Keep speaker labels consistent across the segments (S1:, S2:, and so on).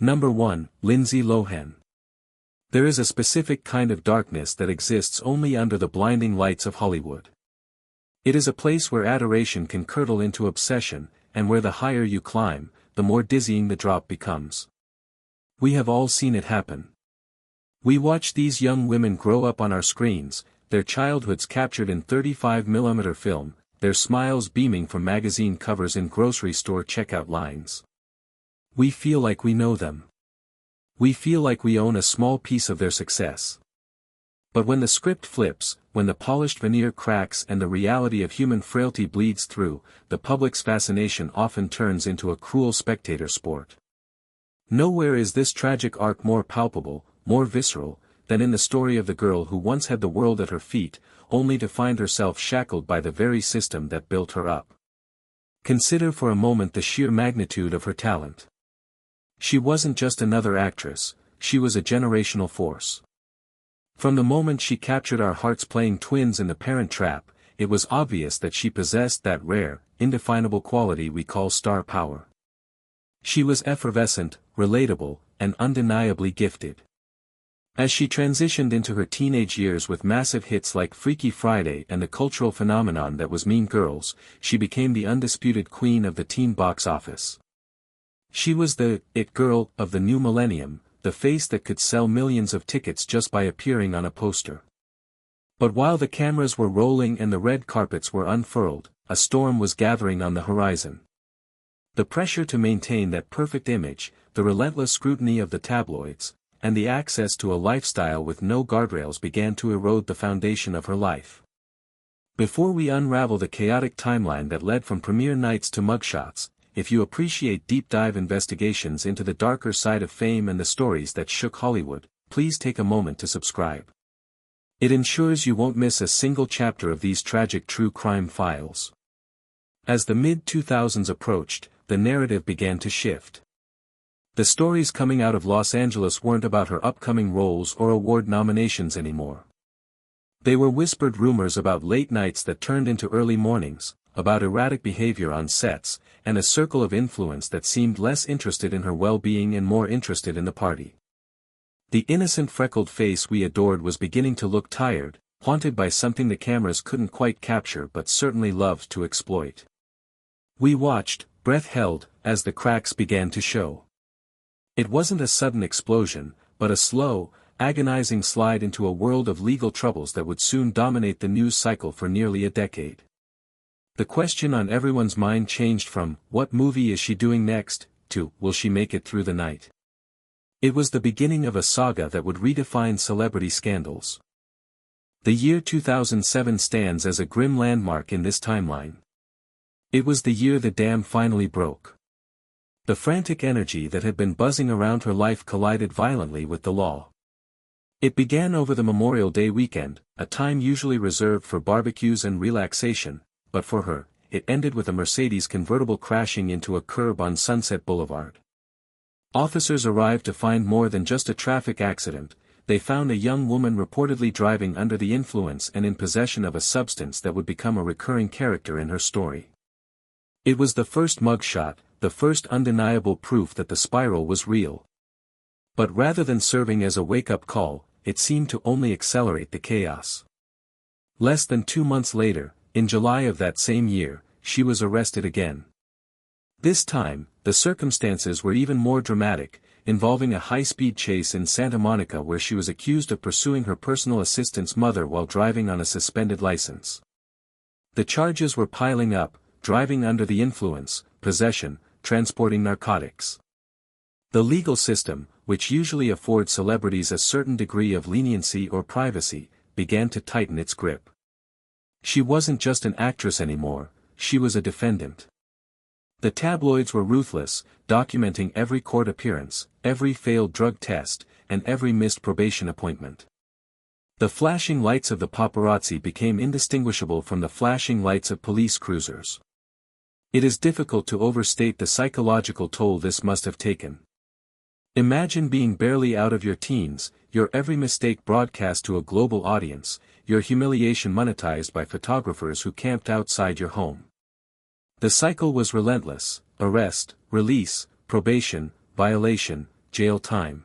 S1: Number 1, Lindsay Lohan. There is a specific kind of darkness that exists only under the blinding lights of Hollywood. It is a place where adoration can curdle into obsession, and where the higher you climb, the more dizzying the drop becomes. We have all seen it happen. We watch these young women grow up on our screens, their childhoods captured in 35mm film, their smiles beaming from magazine covers in grocery store checkout lines. We feel like we know them. We feel like we own a small piece of their success. But when the script flips, when the polished veneer cracks and the reality of human frailty bleeds through, the public's fascination often turns into a cruel spectator sport. Nowhere is this tragic arc more palpable, more visceral, than in the story of the girl who once had the world at her feet, only to find herself shackled by the very system that built her up. Consider for a moment the sheer magnitude of her talent. She wasn't just another actress, she was a generational force. From the moment she captured our hearts playing twins in The Parent Trap, it was obvious that she possessed that rare, indefinable quality we call star power. She was effervescent, relatable, and undeniably gifted. As she transitioned into her teenage years with massive hits like Freaky Friday and the cultural phenomenon that was Mean Girls, she became the undisputed queen of the teen box office. She was the it girl of the new millennium, the face that could sell millions of tickets just by appearing on a poster. But while the cameras were rolling and the red carpets were unfurled, a storm was gathering on the horizon. The pressure to maintain that perfect image, the relentless scrutiny of the tabloids, and the access to a lifestyle with no guardrails began to erode the foundation of her life. Before we unravel the chaotic timeline that led from premiere nights to mugshots, if you appreciate deep-dive investigations into the darker side of fame and the stories that shook Hollywood, please take a moment to subscribe. It ensures you won't miss a single chapter of these tragic true crime files. As the mid-2000s approached, the narrative began to shift. The stories coming out of Los Angeles weren't about her upcoming roles or award nominations anymore. They were whispered rumors about late nights that turned into early mornings, about erratic behavior on sets, and a circle of influence that seemed less interested in her well-being and more interested in the party. The innocent freckled face we adored was beginning to look tired, haunted by something the cameras couldn't quite capture but certainly loved to exploit. We watched, breath held, as the cracks began to show. It wasn't a sudden explosion, but a slow, agonizing slide into a world of legal troubles that would soon dominate the news cycle for nearly a decade. The question on everyone's mind changed from, what movie is she doing next, to, will she make it through the night? It was the beginning of a saga that would redefine celebrity scandals. The year 2007 stands as a grim landmark in this timeline. It was the year the dam finally broke. The frantic energy that had been buzzing around her life collided violently with the law. It began over the Memorial Day weekend, a time usually reserved for barbecues and relaxation, but for her, it ended with a Mercedes convertible crashing into a curb on Sunset Boulevard. Officers arrived to find more than just a traffic accident. They found a young woman reportedly driving under the influence and in possession of a substance that would become a recurring character in her story. It was the first mugshot, the first undeniable proof that the spiral was real. But rather than serving as a wake-up call, it seemed to only accelerate the chaos. Less than 2 months later, in July of that same year, she was arrested again. This time, the circumstances were even more dramatic, involving a high-speed chase in Santa Monica where she was accused of pursuing her personal assistant's mother while driving on a suspended license. The charges were piling up: driving under the influence, possession, transporting narcotics. The legal system, which usually affords celebrities a certain degree of leniency or privacy, began to tighten its grip. She wasn't just an actress anymore, she was a defendant. The tabloids were ruthless, documenting every court appearance, every failed drug test, and every missed probation appointment. The flashing lights of the paparazzi became indistinguishable from the flashing lights of police cruisers. It is difficult to overstate the psychological toll this must have taken. Imagine being barely out of your teens, your every mistake broadcast to a global audience, your humiliation monetized by photographers who camped outside your home. The cycle was relentless: arrest, release, probation, violation, jail time.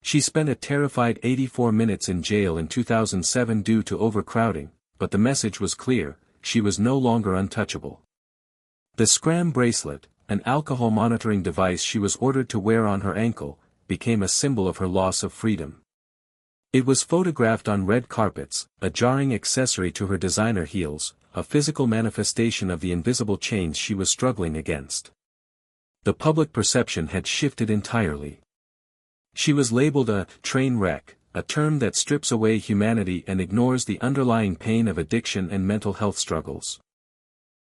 S1: She spent a terrified 84 minutes in jail in 2007 due to overcrowding, but the message was clear: she was no longer untouchable. The Scram bracelet, an alcohol monitoring device she was ordered to wear on her ankle, became a symbol of her loss of freedom. It was photographed on red carpets, a jarring accessory to her designer heels, a physical manifestation of the invisible chains she was struggling against. The public perception had shifted entirely. She was labeled a train wreck, a term that strips away humanity and ignores the underlying pain of addiction and mental health struggles.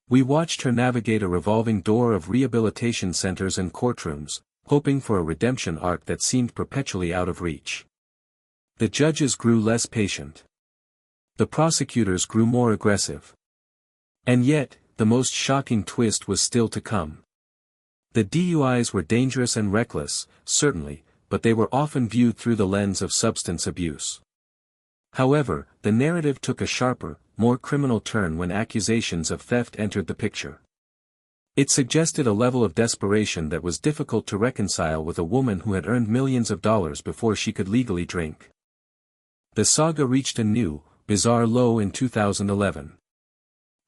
S1: We watched her navigate a revolving door of rehabilitation centers and courtrooms, hoping for a redemption arc that seemed perpetually out of reach. The judges grew less patient. The prosecutors grew more aggressive. And yet, the most shocking twist was still to come. The DUIs were dangerous and reckless, certainly, but they were often viewed through the lens of substance abuse. However, the narrative took a sharper, more criminal turn when accusations of theft entered the picture. It suggested a level of desperation that was difficult to reconcile with a woman who had earned millions of dollars before she could legally drink. The saga reached a new, bizarre low in 2011.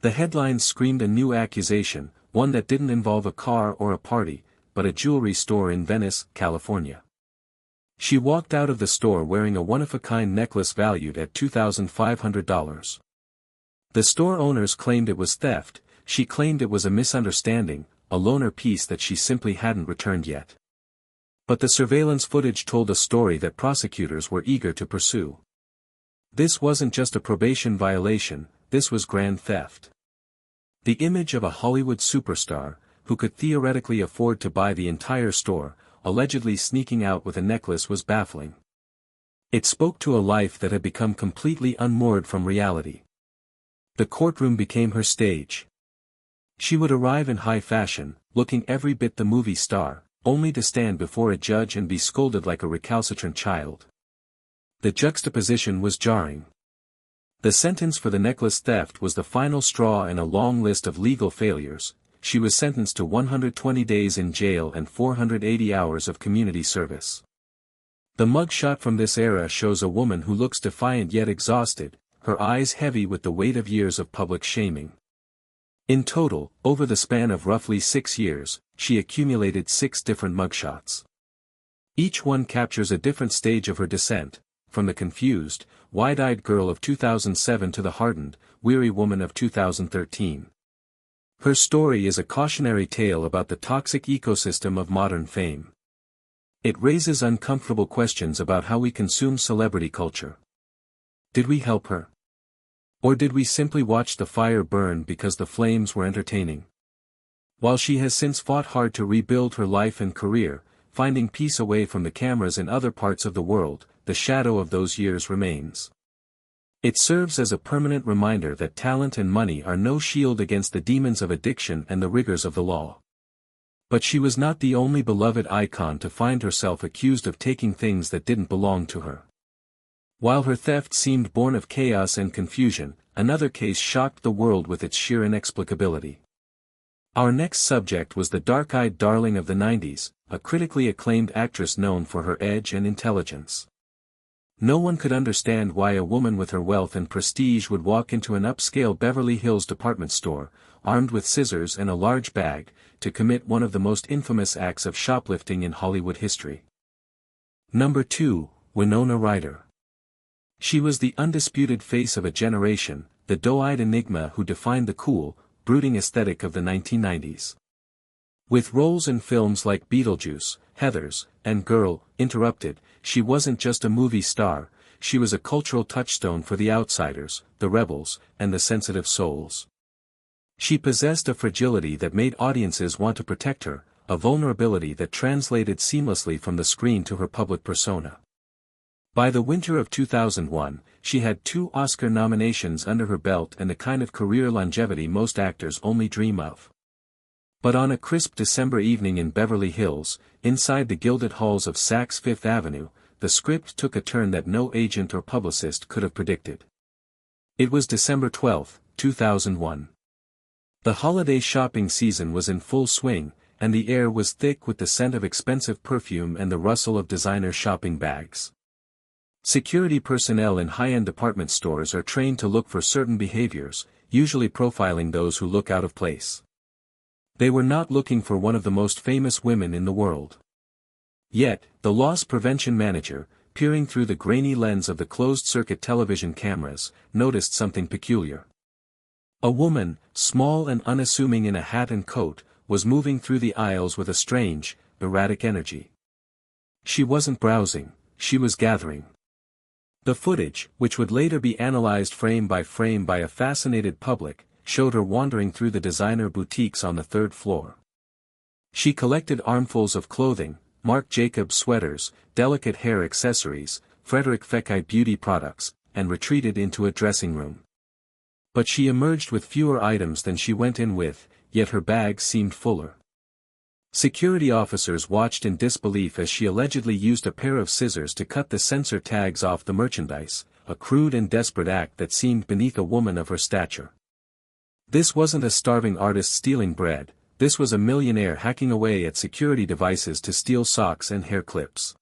S1: The headlines screamed a new accusation, one that didn't involve a car or a party, but a jewelry store in Venice, California. She walked out of the store wearing a one-of-a-kind necklace valued at $2,500. The store owners claimed it was theft. She claimed it was a misunderstanding, a loaner piece that she simply hadn't returned yet. But the surveillance footage told a story that prosecutors were eager to pursue. This wasn't just a probation violation, this was grand theft. The image of a Hollywood superstar, who could theoretically afford to buy the entire store, allegedly sneaking out with a necklace was baffling. It spoke to a life that had become completely unmoored from reality. The courtroom became her stage. She would arrive in high fashion, looking every bit the movie star, only to stand before a judge and be scolded like a recalcitrant child. The juxtaposition was jarring. The sentence for the necklace theft was the final straw in a long list of legal failures. She was sentenced to 120 days in jail and 480 hours of community service. The mugshot from this era shows a woman who looks defiant yet exhausted, her eyes heavy with the weight of years of public shaming. In total, over the span of roughly 6 years, she accumulated 6 different mugshots. Each one captures a different stage of her descent, from the confused, wide-eyed girl of 2007 to the hardened, weary woman of 2013. Her story is a cautionary tale about the toxic ecosystem of modern fame. It raises uncomfortable questions about how we consume celebrity culture. Did we help her? Or did we simply watch the fire burn because the flames were entertaining? While she has since fought hard to rebuild her life and career, finding peace away from the cameras in other parts of the world, the shadow of those years remains. It serves as a permanent reminder that talent and money are no shield against the demons of addiction and the rigors of the law. But she was not the only beloved icon to find herself accused of taking things that didn't belong to her. While her theft seemed born of chaos and confusion, another case shocked the world with its sheer inexplicability. Our next subject was the dark-eyed darling of the 90s, a critically acclaimed actress known for her edge and intelligence. No one could understand why a woman with her wealth and prestige would walk into an upscale Beverly Hills department store, armed with scissors and a large bag, to commit one of the most infamous acts of shoplifting in Hollywood history. Number 2, Winona Ryder. She was the undisputed face of a generation, the doe-eyed enigma who defined the cool, brooding aesthetic of the 1990s. With roles in films like Beetlejuice, Heathers, and Girl, Interrupted, she wasn't just a movie star, she was a cultural touchstone for the outsiders, the rebels, and the sensitive souls. She possessed a fragility that made audiences want to protect her, a vulnerability that translated seamlessly from the screen to her public persona. By the winter of 2001, she had 2 Oscar nominations under her belt and the kind of career longevity most actors only dream of. But on a crisp December evening in Beverly Hills, inside the gilded halls of Saks Fifth Avenue, the script took a turn that no agent or publicist could have predicted. It was December 12, 2001. The holiday shopping season was in full swing, and the air was thick with the scent of expensive perfume and the rustle of designer shopping bags. Security personnel in high-end department stores are trained to look for certain behaviors, usually profiling those who look out of place. They were not looking for one of the most famous women in the world. Yet, the loss prevention manager, peering through the grainy lens of the closed-circuit television cameras, noticed something peculiar. A woman, small and unassuming in a hat and coat, was moving through the aisles with a strange, erratic energy. She wasn't browsing, she was gathering. The footage, which would later be analyzed frame by a fascinated public, showed her wandering through the designer boutiques on the third floor. She collected armfuls of clothing, Marc Jacobs sweaters, delicate hair accessories, Frederic Fekkai beauty products, and retreated into a dressing room. But she emerged with fewer items than she went in with, yet her bag seemed fuller. Security officers watched in disbelief as she allegedly used a pair of scissors to cut the censor tags off the merchandise, a crude and desperate act that seemed beneath a woman of her stature. This wasn't a starving artist stealing bread, this was a millionaire hacking away at security devices to steal socks and hair clips.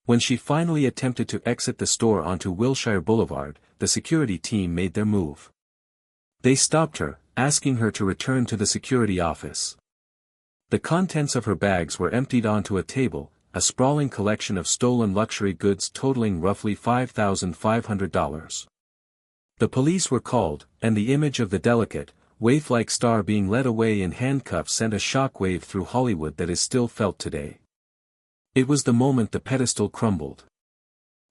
S1: When she finally attempted to exit the store onto Wilshire Boulevard, the security team made their move. They stopped her, asking her to return to the security office. The contents of her bags were emptied onto a table, a sprawling collection of stolen luxury goods totaling roughly $5,500. The police were called, and the image of the delicate, waif-like star being led away in handcuffs sent a shockwave through Hollywood that is still felt today. It was the moment the pedestal crumbled.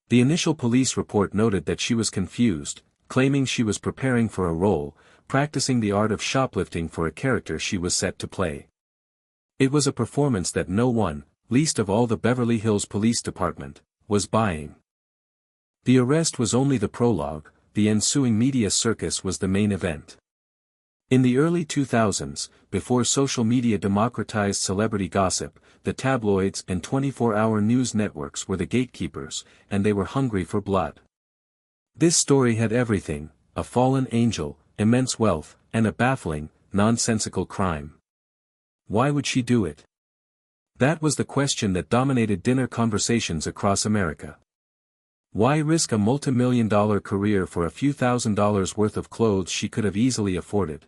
S1: The initial police report noted that she was confused, claiming she was preparing for a role, practicing the art of shoplifting for a character she was set to play. It was a performance that no one, least of all the Beverly Hills Police Department, was buying. The arrest was only the prologue, the ensuing media circus was the main event. In the early 2000s, before social media democratized celebrity gossip, the tabloids and 24-hour news networks were the gatekeepers, and they were hungry for blood. This story had everything: a fallen angel, immense wealth, and a baffling, nonsensical crime. Why would she do it? That was the question that dominated dinner conversations across America. Why risk a multimillion-dollar career for a few $1,000s worth of clothes she could have easily afforded?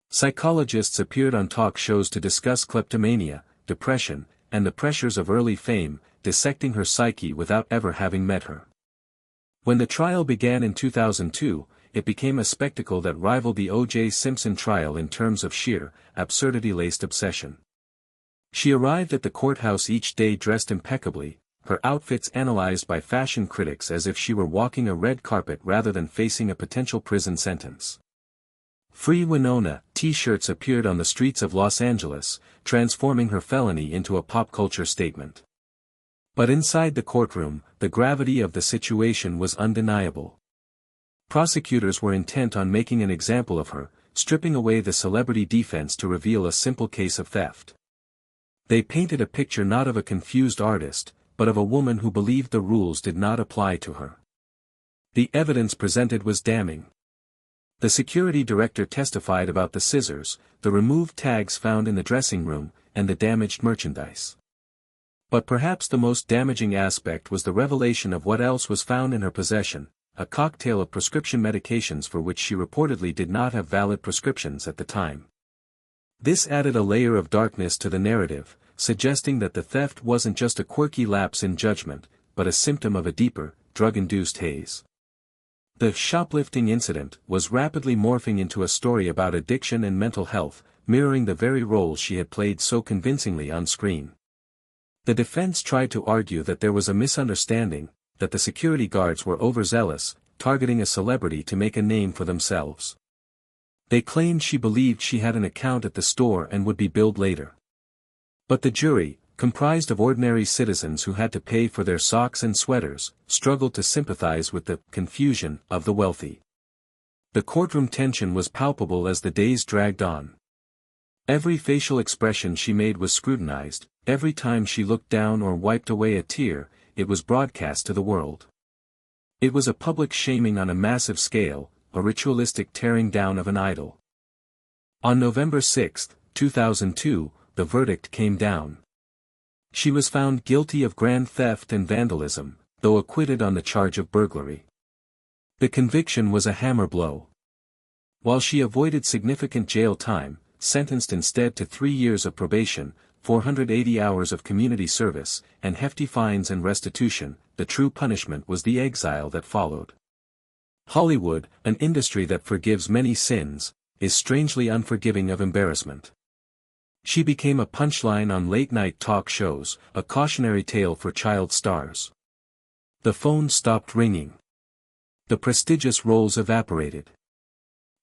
S1: Psychologists appeared on talk shows to discuss kleptomania, depression, and the pressures of early fame, dissecting her psyche without ever having met her. When the trial began in 2002, it became a spectacle that rivaled the O.J. Simpson trial in terms of sheer, absurdity-laced obsession. She arrived at the courthouse each day dressed impeccably, her outfits analyzed by fashion critics as if she were walking a red carpet rather than facing a potential prison sentence. Free Winona t-shirts appeared on the streets of Los Angeles, transforming her felony into a pop culture statement. But inside the courtroom, the gravity of the situation was undeniable. Prosecutors were intent on making an example of her, stripping away the celebrity defense to reveal a simple case of theft. They painted a picture not of a confused artist, but of a woman who believed the rules did not apply to her. The evidence presented was damning. The security director testified about the scissors, the removed tags found in the dressing room, and the damaged merchandise. But perhaps the most damaging aspect was the revelation of what else was found in her possession: a cocktail of prescription medications for which she reportedly did not have valid prescriptions at the time. This added a layer of darkness to the narrative, suggesting that the theft wasn't just a quirky lapse in judgment, but a symptom of a deeper, drug-induced haze. The shoplifting incident was rapidly morphing into a story about addiction and mental health, mirroring the very role she had played so convincingly on screen. The defense tried to argue that there was a misunderstanding, that the security guards were overzealous, targeting a celebrity to make a name for themselves. They claimed she believed she had an account at the store and would be billed later. But the jury, comprised of ordinary citizens who had to pay for their socks and sweaters, struggled to sympathize with the confusion of the wealthy. The courtroom tension was palpable as the days dragged on. Every facial expression she made was scrutinized, every time she looked down or wiped away a tear, it was broadcast to the world. It was a public shaming on a massive scale, a ritualistic tearing down of an idol. On November 6, 2002, the the verdict came down. She was found guilty of grand theft and vandalism, though acquitted on the charge of burglary. The conviction was a hammer blow. While she avoided significant jail time, sentenced instead to 3 years of probation, 480 hours of community service, and hefty fines and restitution, the true punishment was the exile that followed. Hollywood, an industry that forgives many sins, is strangely unforgiving of embarrassment. She became a punchline on late-night talk shows, a cautionary tale for child stars. The phone stopped ringing. The prestigious roles evaporated.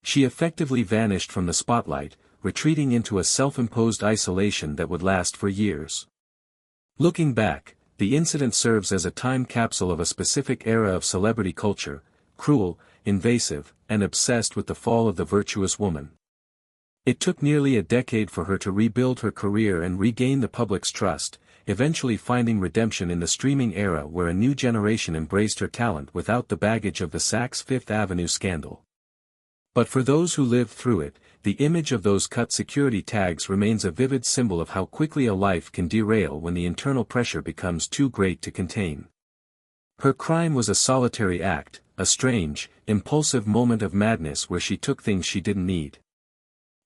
S1: She effectively vanished from the spotlight, retreating into a self-imposed isolation that would last for years. Looking back, the incident serves as a time capsule of a specific era of celebrity culture, cruel, invasive, and obsessed with the fall of the virtuous woman. It took nearly a decade for her to rebuild her career and regain the public's trust, eventually finding redemption in the streaming era where a new generation embraced her talent without the baggage of the Saks Fifth Avenue scandal. But for those who lived through it, the image of those cut security tags remains a vivid symbol of how quickly a life can derail when the internal pressure becomes too great to contain. Her crime was a solitary act, a strange, impulsive moment of madness where she took things she didn't need.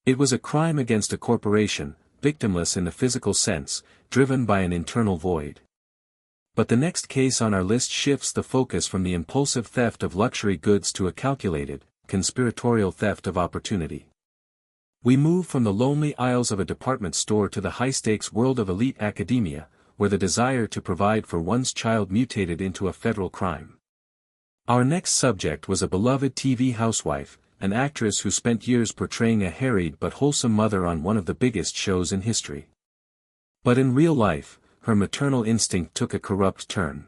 S1: It was a crime against a corporation, victimless in the physical sense, driven by an internal void. But the next case on our list shifts the focus from the impulsive theft of luxury goods to a calculated, conspiratorial theft of opportunity. We move from the lonely aisles of a department store to the high-stakes world of elite academia, where the desire to provide for one's child mutated into a federal crime. Our next subject was a beloved TV housewife, an actress who spent years portraying a harried but wholesome mother on one of the biggest shows in history. But in real life, her maternal instinct took a corrupt turn.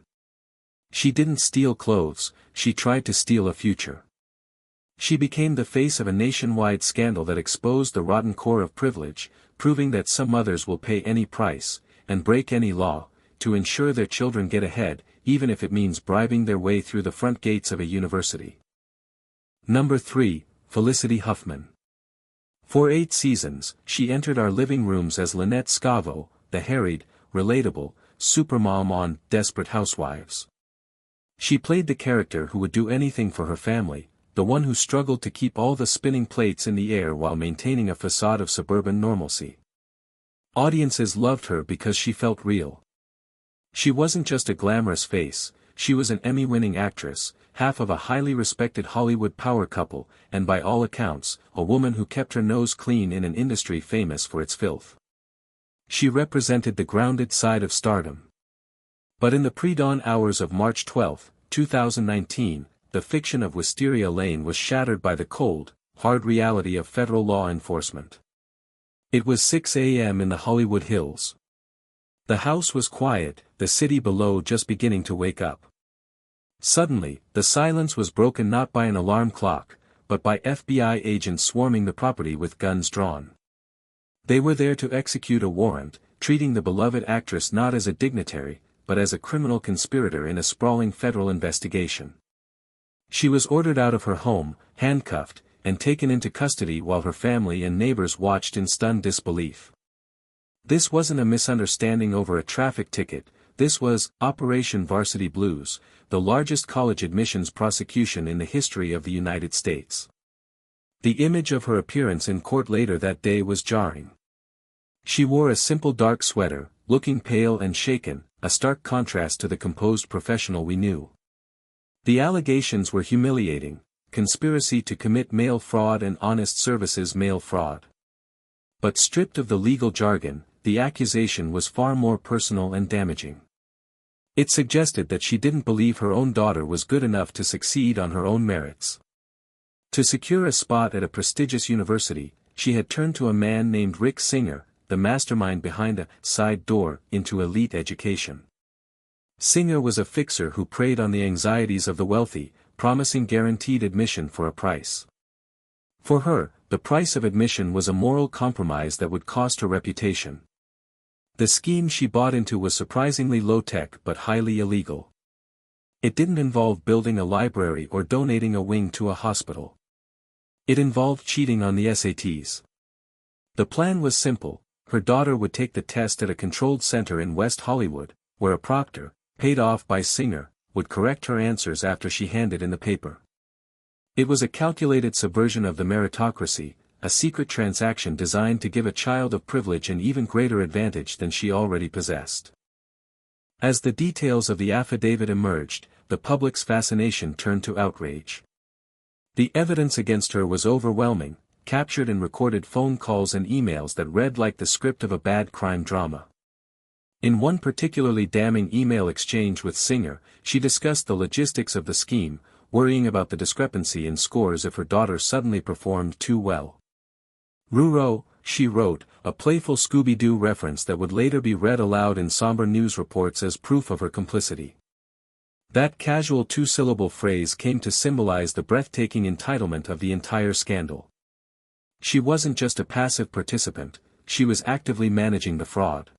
S1: She didn't steal clothes, she tried to steal a future. She became the face of a nationwide scandal that exposed the rotten core of privilege, proving that some mothers will pay any price, and break any law, to ensure their children get ahead, even if it means bribing their way through the front gates of a university. Number 3, Felicity Huffman. For 8 seasons, she entered our living rooms as Lynette Scavo, the harried, relatable, supermom on Desperate Housewives. She played the character who would do anything for her family, the one who struggled to keep all the spinning plates in the air while maintaining a facade of suburban normalcy. Audiences loved her because she felt real. She wasn't just a glamorous face, she was an Emmy-winning actress, half of a highly respected Hollywood power couple, and by all accounts, a woman who kept her nose clean in an industry famous for its filth. She represented the grounded side of stardom. But in the pre-dawn hours of March 12, 2019, the fiction of Wisteria Lane was shattered by the cold, hard reality of federal law enforcement. It was 6 a.m. in the Hollywood Hills. The house was quiet, the city below just beginning to wake up. Suddenly, the silence was broken not by an alarm clock, but by FBI agents swarming the property with guns drawn. They were there to execute a warrant, treating the beloved actress not as a dignitary, but as a criminal conspirator in a sprawling federal investigation. She was ordered out of her home, handcuffed, and taken into custody while her family and neighbors watched in stunned disbelief. This wasn't a misunderstanding over a traffic ticket, this was Operation Varsity Blues, the largest college admissions prosecution in the history of the United States. The image of her appearance in court later that day was jarring. She wore a simple dark sweater, looking pale and shaken, a stark contrast to the composed professional we knew. The allegations were humiliating: conspiracy to commit mail fraud and honest services mail fraud. But stripped of the legal jargon, the accusation was far more personal and damaging. It suggested that she didn't believe her own daughter was good enough to succeed on her own merits. To secure a spot at a prestigious university, she had turned to a man named Rick Singer, the mastermind behind a side door into elite education. Singer was a fixer who preyed on the anxieties of the wealthy, promising guaranteed admission for a price. For her, the price of admission was a moral compromise that would cost her reputation. The scheme she bought into was surprisingly low-tech but highly illegal. It didn't involve building a library or donating a wing to a hospital. It involved cheating on the SATs. The plan was simple: her daughter would take the test at a controlled center in West Hollywood, where a proctor, paid off by Singer, would correct her answers after she handed in the paper. It was a calculated subversion of the meritocracy, a secret transaction designed to give a child of privilege an even greater advantage than she already possessed. As the details of the affidavit emerged, the public's fascination turned to outrage. The evidence against her was overwhelming, captured and recorded phone calls and emails that read like the script of a bad crime drama. In one particularly damning email exchange with Singer, she discussed the logistics of the scheme, worrying about the discrepancy in scores if her daughter suddenly performed too well. "Ruro," she wrote, a playful Scooby-Doo reference that would later be read aloud in somber news reports as proof of her complicity. That casual two-syllable phrase came to symbolize the breathtaking entitlement of the entire scandal. She wasn't just a passive participant, she was actively managing the fraud.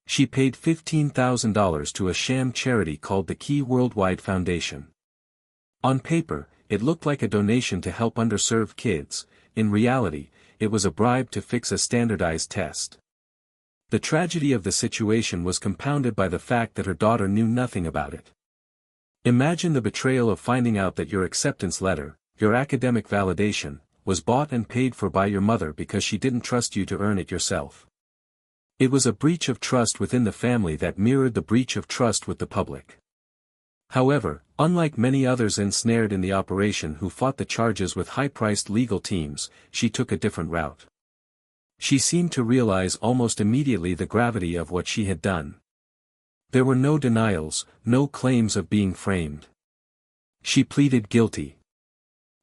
S1: She paid $15,000 to a sham charity called the Key Worldwide Foundation. On paper, it looked like a donation to help underserved kids. In reality, it was a bribe to fix a standardized test. The tragedy of the situation was compounded by the fact that her daughter knew nothing about it. Imagine the betrayal of finding out that your acceptance letter, your academic validation, was bought and paid for by your mother because she didn't trust you to earn it yourself. It was a breach of trust within the family that mirrored the breach of trust with the public. However, unlike many others ensnared in the operation who fought the charges with high-priced legal teams, she took a different route. She seemed to realize almost immediately the gravity of what she had done. There were no denials, no claims of being framed. She pleaded guilty.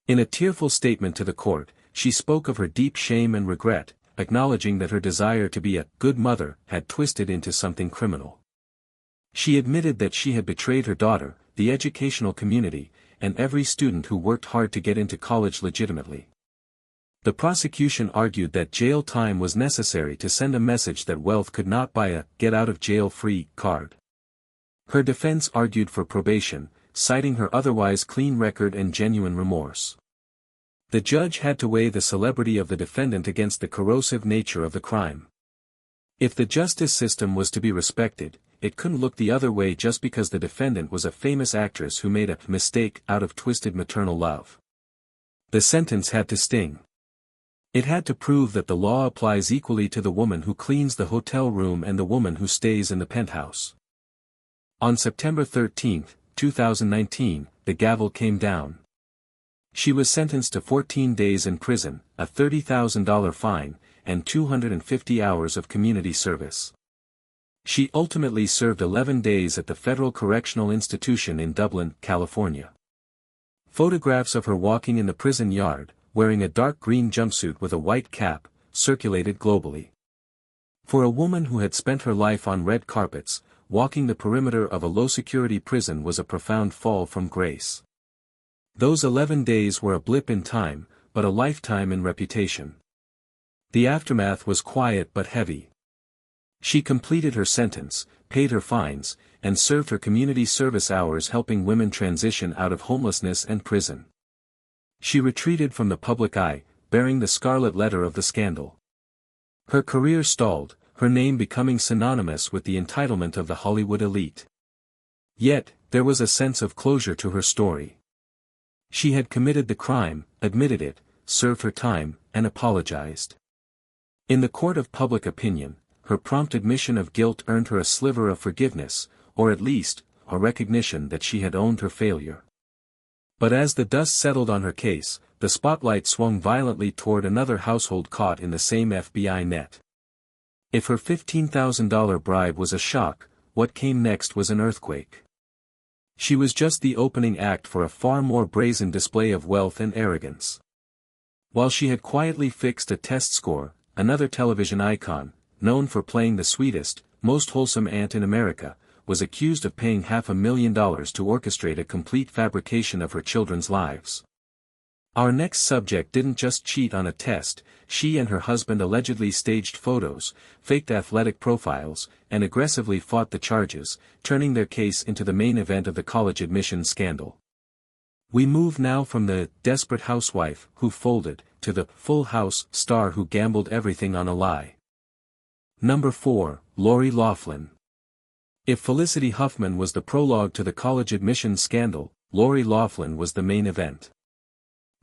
S1: In a tearful statement to the court, she spoke of her deep shame and regret, acknowledging that her desire to be a good mother had twisted into something criminal. She admitted that she had betrayed her daughter, the educational community, and every student who worked hard to get into college legitimately. The prosecution argued that jail time was necessary to send a message that wealth could not buy a get-out-of-jail-free card. Her defense argued for probation, citing her otherwise clean record and genuine remorse. The judge had to weigh the celebrity of the defendant against the corrosive nature of the crime. If the justice system was to be respected, it couldn't look the other way just because the defendant was a famous actress who made a mistake out of twisted maternal love. The sentence had to sting. It had to prove that the law applies equally to the woman who cleans the hotel room and the woman who stays in the penthouse. On September 13, 2019, the gavel came down. She was sentenced to 14 days in prison, a $30,000 fine, and 250 hours of community service. She ultimately served 11 days at the Federal Correctional Institution in Dublin, California. Photographs of her walking in the prison yard, wearing a dark green jumpsuit with a white cap, circulated globally. For a woman who had spent her life on red carpets, walking the perimeter of a low-security prison was a profound fall from grace. Those 11 days were a blip in time, but a lifetime in reputation. The aftermath was quiet but heavy. She completed her sentence, paid her fines, and served her community service hours helping women transition out of homelessness and prison. She retreated from the public eye, bearing the scarlet letter of the scandal. Her career stalled, her name becoming synonymous with the entitlement of the Hollywood elite. Yet, there was a sense of closure to her story. She had committed the crime, admitted it, served her time, and apologized. In the court of public opinion, her prompt admission of guilt earned her a sliver of forgiveness, or at least, a recognition that she had owned her failure. But as the dust settled on her case, the spotlight swung violently toward another household caught in the same FBI net. If her $15,000 bribe was a shock, what came next was an earthquake. She was just the opening act for a far more brazen display of wealth and arrogance. While she had quietly fixed a test score, another television icon, known for playing the sweetest, most wholesome aunt in America, was accused of paying $500,000 to orchestrate a complete fabrication of her children's lives. Our next subject didn't just cheat on a test, she and her husband allegedly staged photos, faked athletic profiles, and aggressively fought the charges, turning their case into the main event of the college admissions scandal. We move now from the desperate housewife who folded, to the Full House star who gambled everything on a lie. Number 4, Lori Loughlin. If Felicity Huffman was the prologue to the college admissions scandal, Lori Loughlin was the main event.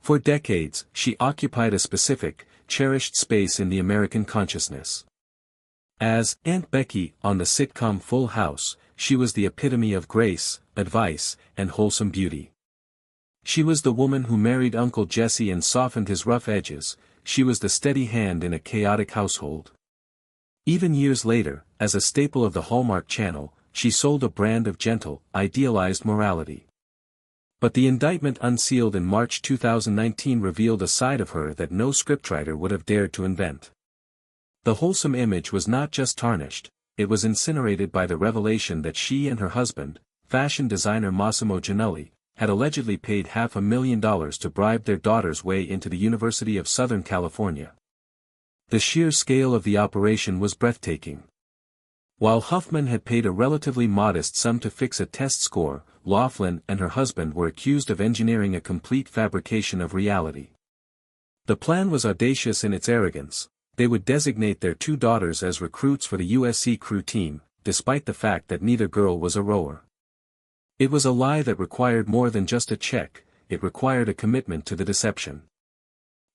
S1: For decades, she occupied a specific, cherished space in the American consciousness. As Aunt Becky on the sitcom Full House, she was the epitome of grace, advice, and wholesome beauty. She was the woman who married Uncle Jesse and softened his rough edges. She was the steady hand in a chaotic household. Even years later, as a staple of the Hallmark Channel, she sold a brand of gentle, idealized morality. But the indictment unsealed in March 2019 revealed a side of her that no scriptwriter would have dared to invent. The wholesome image was not just tarnished, it was incinerated by the revelation that she and her husband, fashion designer Massimo Giannulli, had allegedly paid $500,000 to bribe their daughter's way into the University of Southern California. The sheer scale of the operation was breathtaking. While Huffman had paid a relatively modest sum to fix a test score, Loughlin and her husband were accused of engineering a complete fabrication of reality. The plan was audacious in its arrogance. They would designate their 2 daughters as recruits for the USC crew team, despite the fact that neither girl was a rower. It was a lie that required more than just a check, it required a commitment to the deception.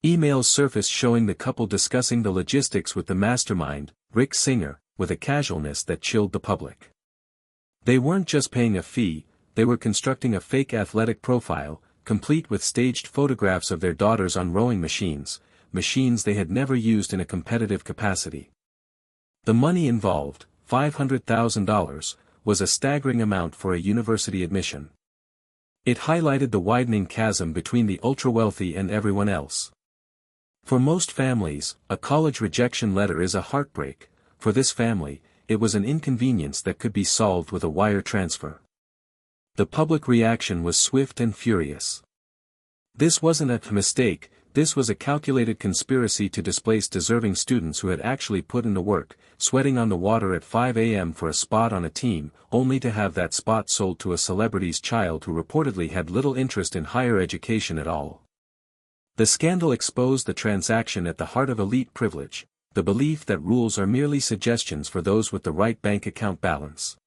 S1: Emails surfaced showing the couple discussing the logistics with the mastermind, Rick Singer, with a casualness that chilled the public. They weren't just paying a fee, they were constructing a fake athletic profile, complete with staged photographs of their daughters on rowing machines they had never used in a competitive capacity. The money involved, $500,000, was a staggering amount for a university admission. It highlighted the widening chasm between the ultra-wealthy and everyone else. For most families, a college rejection letter is a heartbreak. For this family, it was an inconvenience that could be solved with a wire transfer. The public reaction was swift and furious. This wasn't a mistake, this was a calculated conspiracy to displace deserving students who had actually put in the work, sweating on the water at 5 a.m. for a spot on a team, only to have that spot sold to a celebrity's child who reportedly had little interest in higher education at all. The scandal exposed the transaction at the heart of elite privilege, the belief that rules are merely suggestions for those with the right bank account balance.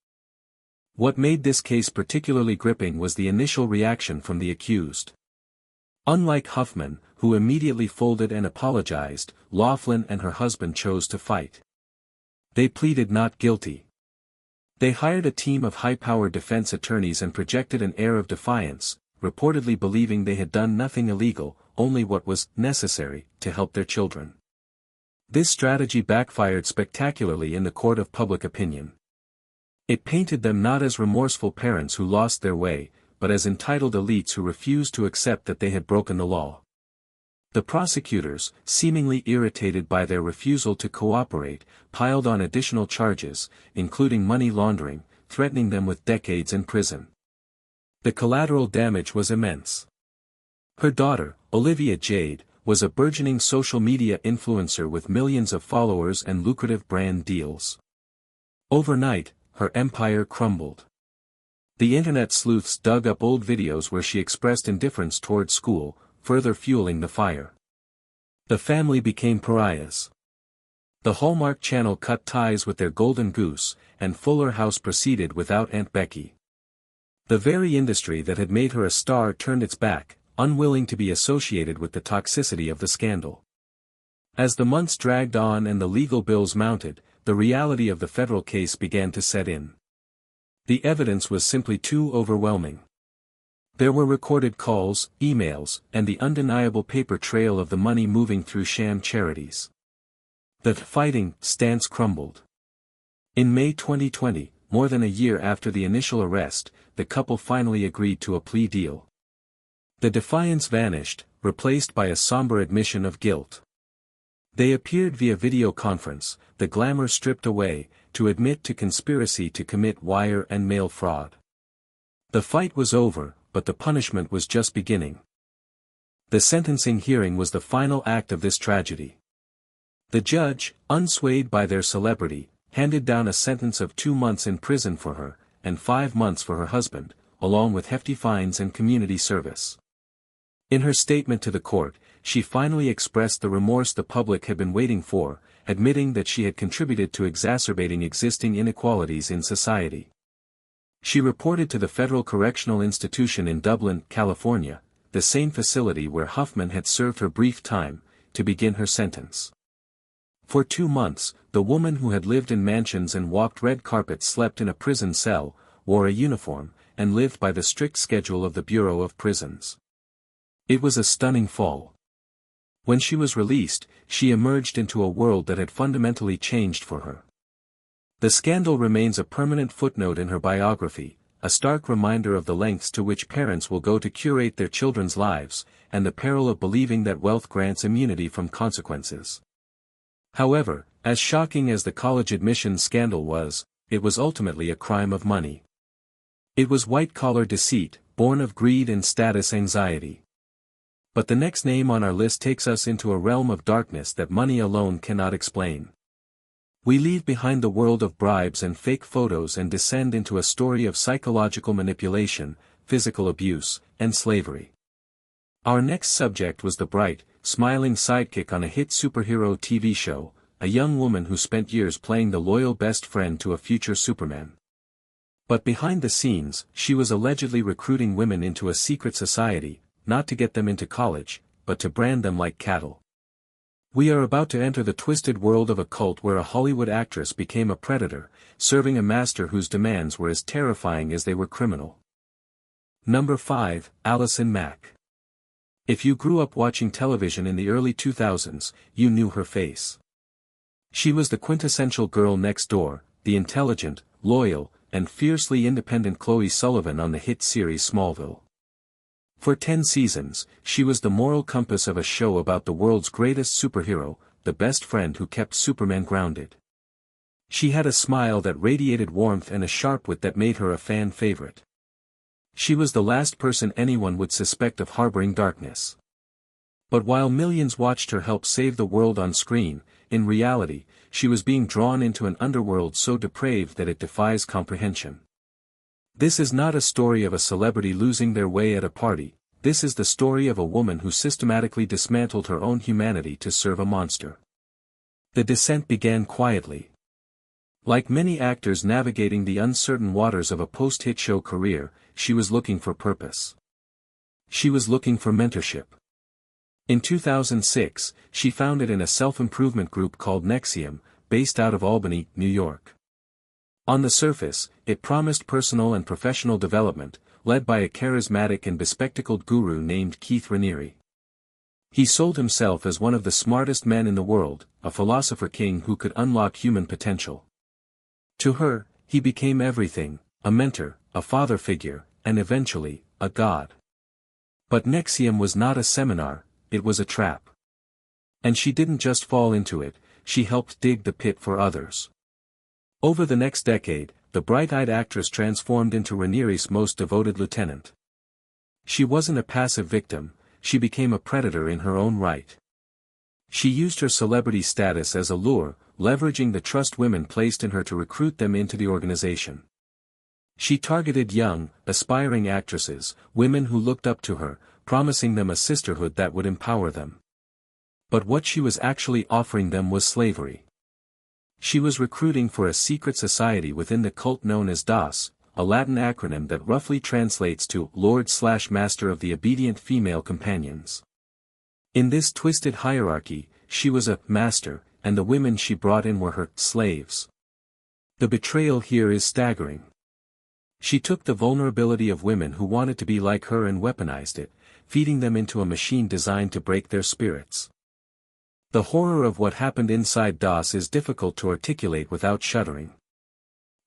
S1: What made this case particularly gripping was the initial reaction from the accused. Unlike Huffman, who immediately folded and apologized, Loughlin and her husband chose to fight. They pleaded not guilty. They hired a team of high-powered defense attorneys and projected an air of defiance, reportedly believing they had done nothing illegal, only what was necessary to help their children. This strategy backfired spectacularly in the court of public opinion. It painted them not as remorseful parents who lost their way, but as entitled elites who refused to accept that they had broken the law. The prosecutors, seemingly irritated by their refusal to cooperate, piled on additional charges, including money laundering, threatening them with decades in prison. The collateral damage was immense. Her daughter, Olivia Jade, was a burgeoning social media influencer with millions of followers and lucrative brand deals. Overnight, her empire crumbled. The internet sleuths dug up old videos where she expressed indifference toward school, further fueling the fire. The family became pariahs. The Hallmark Channel cut ties with their golden goose, and Fuller House proceeded without Aunt Becky. The very industry that had made her a star turned its back, unwilling to be associated with the toxicity of the scandal. As the months dragged on and the legal bills mounted, the reality of the federal case began to set in. The evidence was simply too overwhelming. There were recorded calls, emails, and the undeniable paper trail of the money moving through sham charities. The fighting stance crumbled. In May 2020, more than a year after the initial arrest, the couple finally agreed to a plea deal. The defiance vanished, replaced by a somber admission of guilt. They appeared via video conference, the glamour stripped away, to admit to conspiracy to commit wire and mail fraud. The fight was over, but the punishment was just beginning. The sentencing hearing was the final act of this tragedy. The judge, unswayed by their celebrity, handed down a sentence of 2 months in prison for her, and 5 months for her husband, along with hefty fines and community service. In her statement to the court, she finally expressed the remorse the public had been waiting for, admitting that she had contributed to exacerbating existing inequalities in society. She reported to the Federal Correctional Institution in Dublin, California, the same facility where Huffman had served her brief time, to begin her sentence. For 2 months, the woman who had lived in mansions and walked red carpets slept in a prison cell, wore a uniform, and lived by the strict schedule of the Bureau of Prisons. It was a stunning fall. When she was released, she emerged into a world that had fundamentally changed for her. The scandal remains a permanent footnote in her biography, a stark reminder of the lengths to which parents will go to curate their children's lives, and the peril of believing that wealth grants immunity from consequences. However, as shocking as the college admissions scandal was, it was ultimately a crime of money. It was white-collar deceit, born of greed and status anxiety. But the next name on our list takes us into a realm of darkness that money alone cannot explain. We leave behind the world of bribes and fake photos and descend into a story of psychological manipulation, physical abuse, and slavery. Our next subject was the bright, smiling sidekick on a hit superhero TV show, a young woman who spent years playing the loyal best friend to a future Superman. But behind the scenes, she was allegedly recruiting women into a secret society, not to get them into college, but to brand them like cattle. We are about to enter the twisted world of a cult where a Hollywood actress became a predator, serving a master whose demands were as terrifying as they were criminal. Number 5, Allison Mack. If you grew up watching television in the early 2000s, you knew her face. She was the quintessential girl next door, the intelligent, loyal, and fiercely independent Chloe Sullivan on the hit series Smallville. For 10 seasons, she was the moral compass of a show about the world's greatest superhero, the best friend who kept Superman grounded. She had a smile that radiated warmth and a sharp wit that made her a fan favorite. She was the last person anyone would suspect of harboring darkness. But while millions watched her help save the world on screen, in reality, she was being drawn into an underworld so depraved that it defies comprehension. This is not a story of a celebrity losing their way at a party, this is the story of a woman who systematically dismantled her own humanity to serve a monster. The descent began quietly. Like many actors navigating the uncertain waters of a post-hit show career, she was looking for purpose. She was looking for mentorship. In 2006, she founded a self-improvement group called NXIVM, based out of Albany, New York. On the surface, it promised personal and professional development, led by a charismatic and bespectacled guru named Keith Raniere. He sold himself as one of the smartest men in the world, a philosopher king who could unlock human potential. To her, he became everything, a mentor, a father figure, and eventually, a god. But NXIVM was not a seminar, it was a trap. And she didn't just fall into it, she helped dig the pit for others. Over the next decade, the bright-eyed actress transformed into Raniere's most devoted lieutenant. She wasn't a passive victim, she became a predator in her own right. She used her celebrity status as a lure, leveraging the trust women placed in her to recruit them into the organization. She targeted young, aspiring actresses, women who looked up to her, promising them a sisterhood that would empower them. But what she was actually offering them was slavery. She was recruiting for a secret society within the cult known as DOS, a Latin acronym that roughly translates to Lord/Master of the Obedient Female Companions. In this twisted hierarchy, she was a master, and the women she brought in were her slaves. The betrayal here is staggering. She took the vulnerability of women who wanted to be like her and weaponized it, feeding them into a machine designed to break their spirits. The horror of what happened inside DOS is difficult to articulate without shuddering.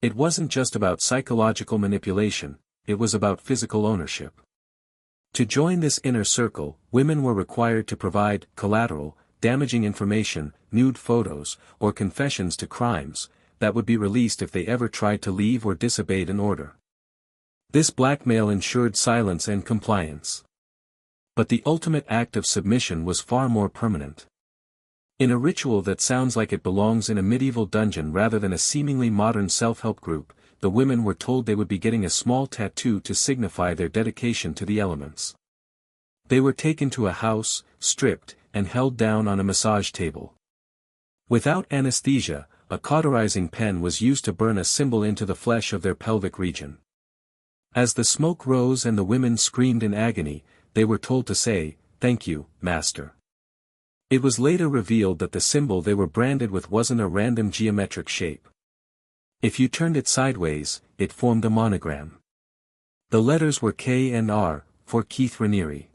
S1: It wasn't just about psychological manipulation, it was about physical ownership. To join this inner circle, women were required to provide collateral, damaging information, nude photos, or confessions to crimes that would be released if they ever tried to leave or disobeyed an order. This blackmail ensured silence and compliance. But the ultimate act of submission was far more permanent. In a ritual that sounds like it belongs in a medieval dungeon rather than a seemingly modern self-help group, the women were told they would be getting a small tattoo to signify their dedication to the elements. They were taken to a house, stripped, and held down on a massage table. Without anesthesia, a cauterizing pen was used to burn a symbol into the flesh of their pelvic region. As the smoke rose and the women screamed in agony, they were told to say, "Thank you, Master." It was later revealed that the symbol they were branded with wasn't a random geometric shape. If you turned it sideways, it formed a monogram. The letters were K and R, for Keith Raniere.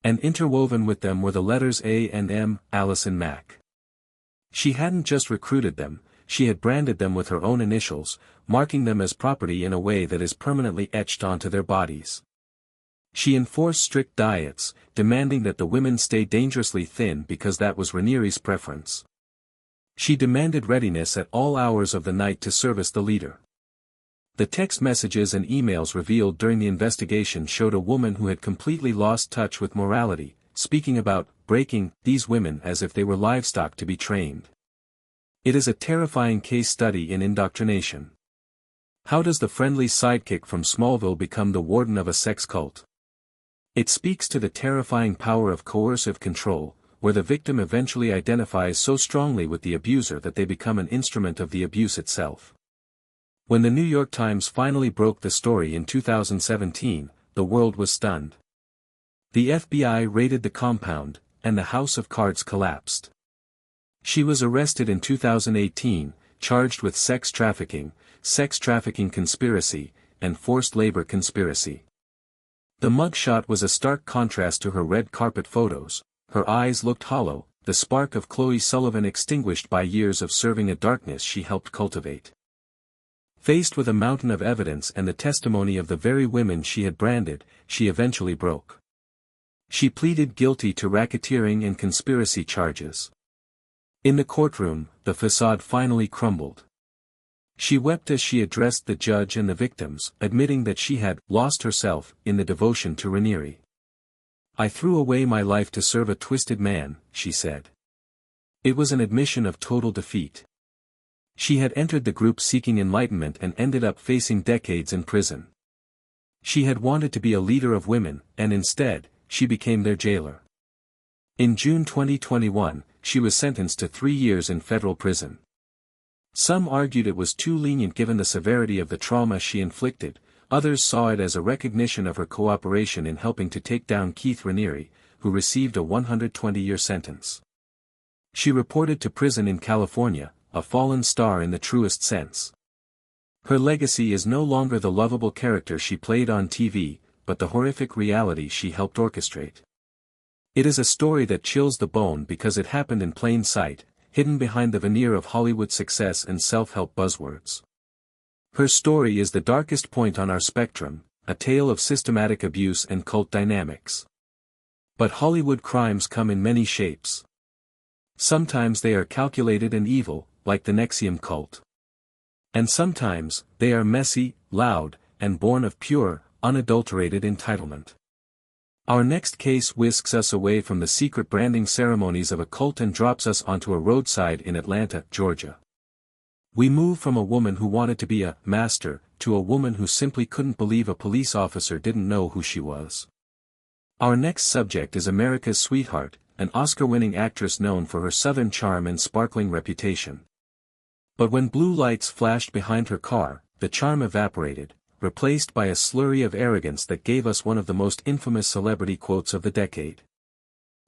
S1: And interwoven with them were the letters A and M, Allison Mack. She hadn't just recruited them, she had branded them with her own initials, marking them as property in a way that is permanently etched onto their bodies. She enforced strict diets, demanding that the women stay dangerously thin because that was Raniere's preference. She demanded readiness at all hours of the night to service the leader. The text messages and emails revealed during the investigation showed a woman who had completely lost touch with morality, speaking about breaking these women as if they were livestock to be trained. It is a terrifying case study in indoctrination. How does the friendly sidekick from Smallville become the warden of a sex cult? It speaks to the terrifying power of coercive control, where the victim eventually identifies so strongly with the abuser that they become an instrument of the abuse itself. When the New York Times finally broke the story in 2017, the world was stunned. The FBI raided the compound, and the house of cards collapsed. She was arrested in 2018, charged with sex trafficking conspiracy, and forced labor conspiracy. The mugshot was a stark contrast to her red carpet photos. Her eyes looked hollow, the spark of Chloe Sullivan extinguished by years of serving a darkness she helped cultivate. Faced with a mountain of evidence and the testimony of the very women she had branded, she eventually broke. She pleaded guilty to racketeering and conspiracy charges. In the courtroom, the facade finally crumbled. She wept as she addressed the judge and the victims, admitting that she had lost herself in the devotion to Raniere. "I threw away my life to serve a twisted man," she said. It was an admission of total defeat. She had entered the group seeking enlightenment and ended up facing decades in prison. She had wanted to be a leader of women, and instead, she became their jailer. In June 2021, she was sentenced to 3 years in federal prison. Some argued it was too lenient given the severity of the trauma she inflicted, others saw it as a recognition of her cooperation in helping to take down Keith Raniere, who received a 120-year sentence. She reported to prison in California, a fallen star in the truest sense. Her legacy is no longer the lovable character she played on TV, but the horrific reality she helped orchestrate. It is a story that chills the bone because it happened in plain sight, hidden behind the veneer of Hollywood success and self-help buzzwords. Her story is the darkest point on our spectrum, a tale of systematic abuse and cult dynamics. But Hollywood crimes come in many shapes. Sometimes they are calculated and evil, like the NXIVM cult. And sometimes, they are messy, loud, and born of pure, unadulterated entitlement. Our next case whisks us away from the secret branding ceremonies of a cult and drops us onto a roadside in Atlanta, Georgia. We move from a woman who wanted to be a master, to a woman who simply couldn't believe a police officer didn't know who she was. Our next subject is America's sweetheart, an Oscar-winning actress known for her southern charm and sparkling reputation. But when blue lights flashed behind her car, the charm evaporated, replaced by a slurry of arrogance that gave us one of the most infamous celebrity quotes of the decade.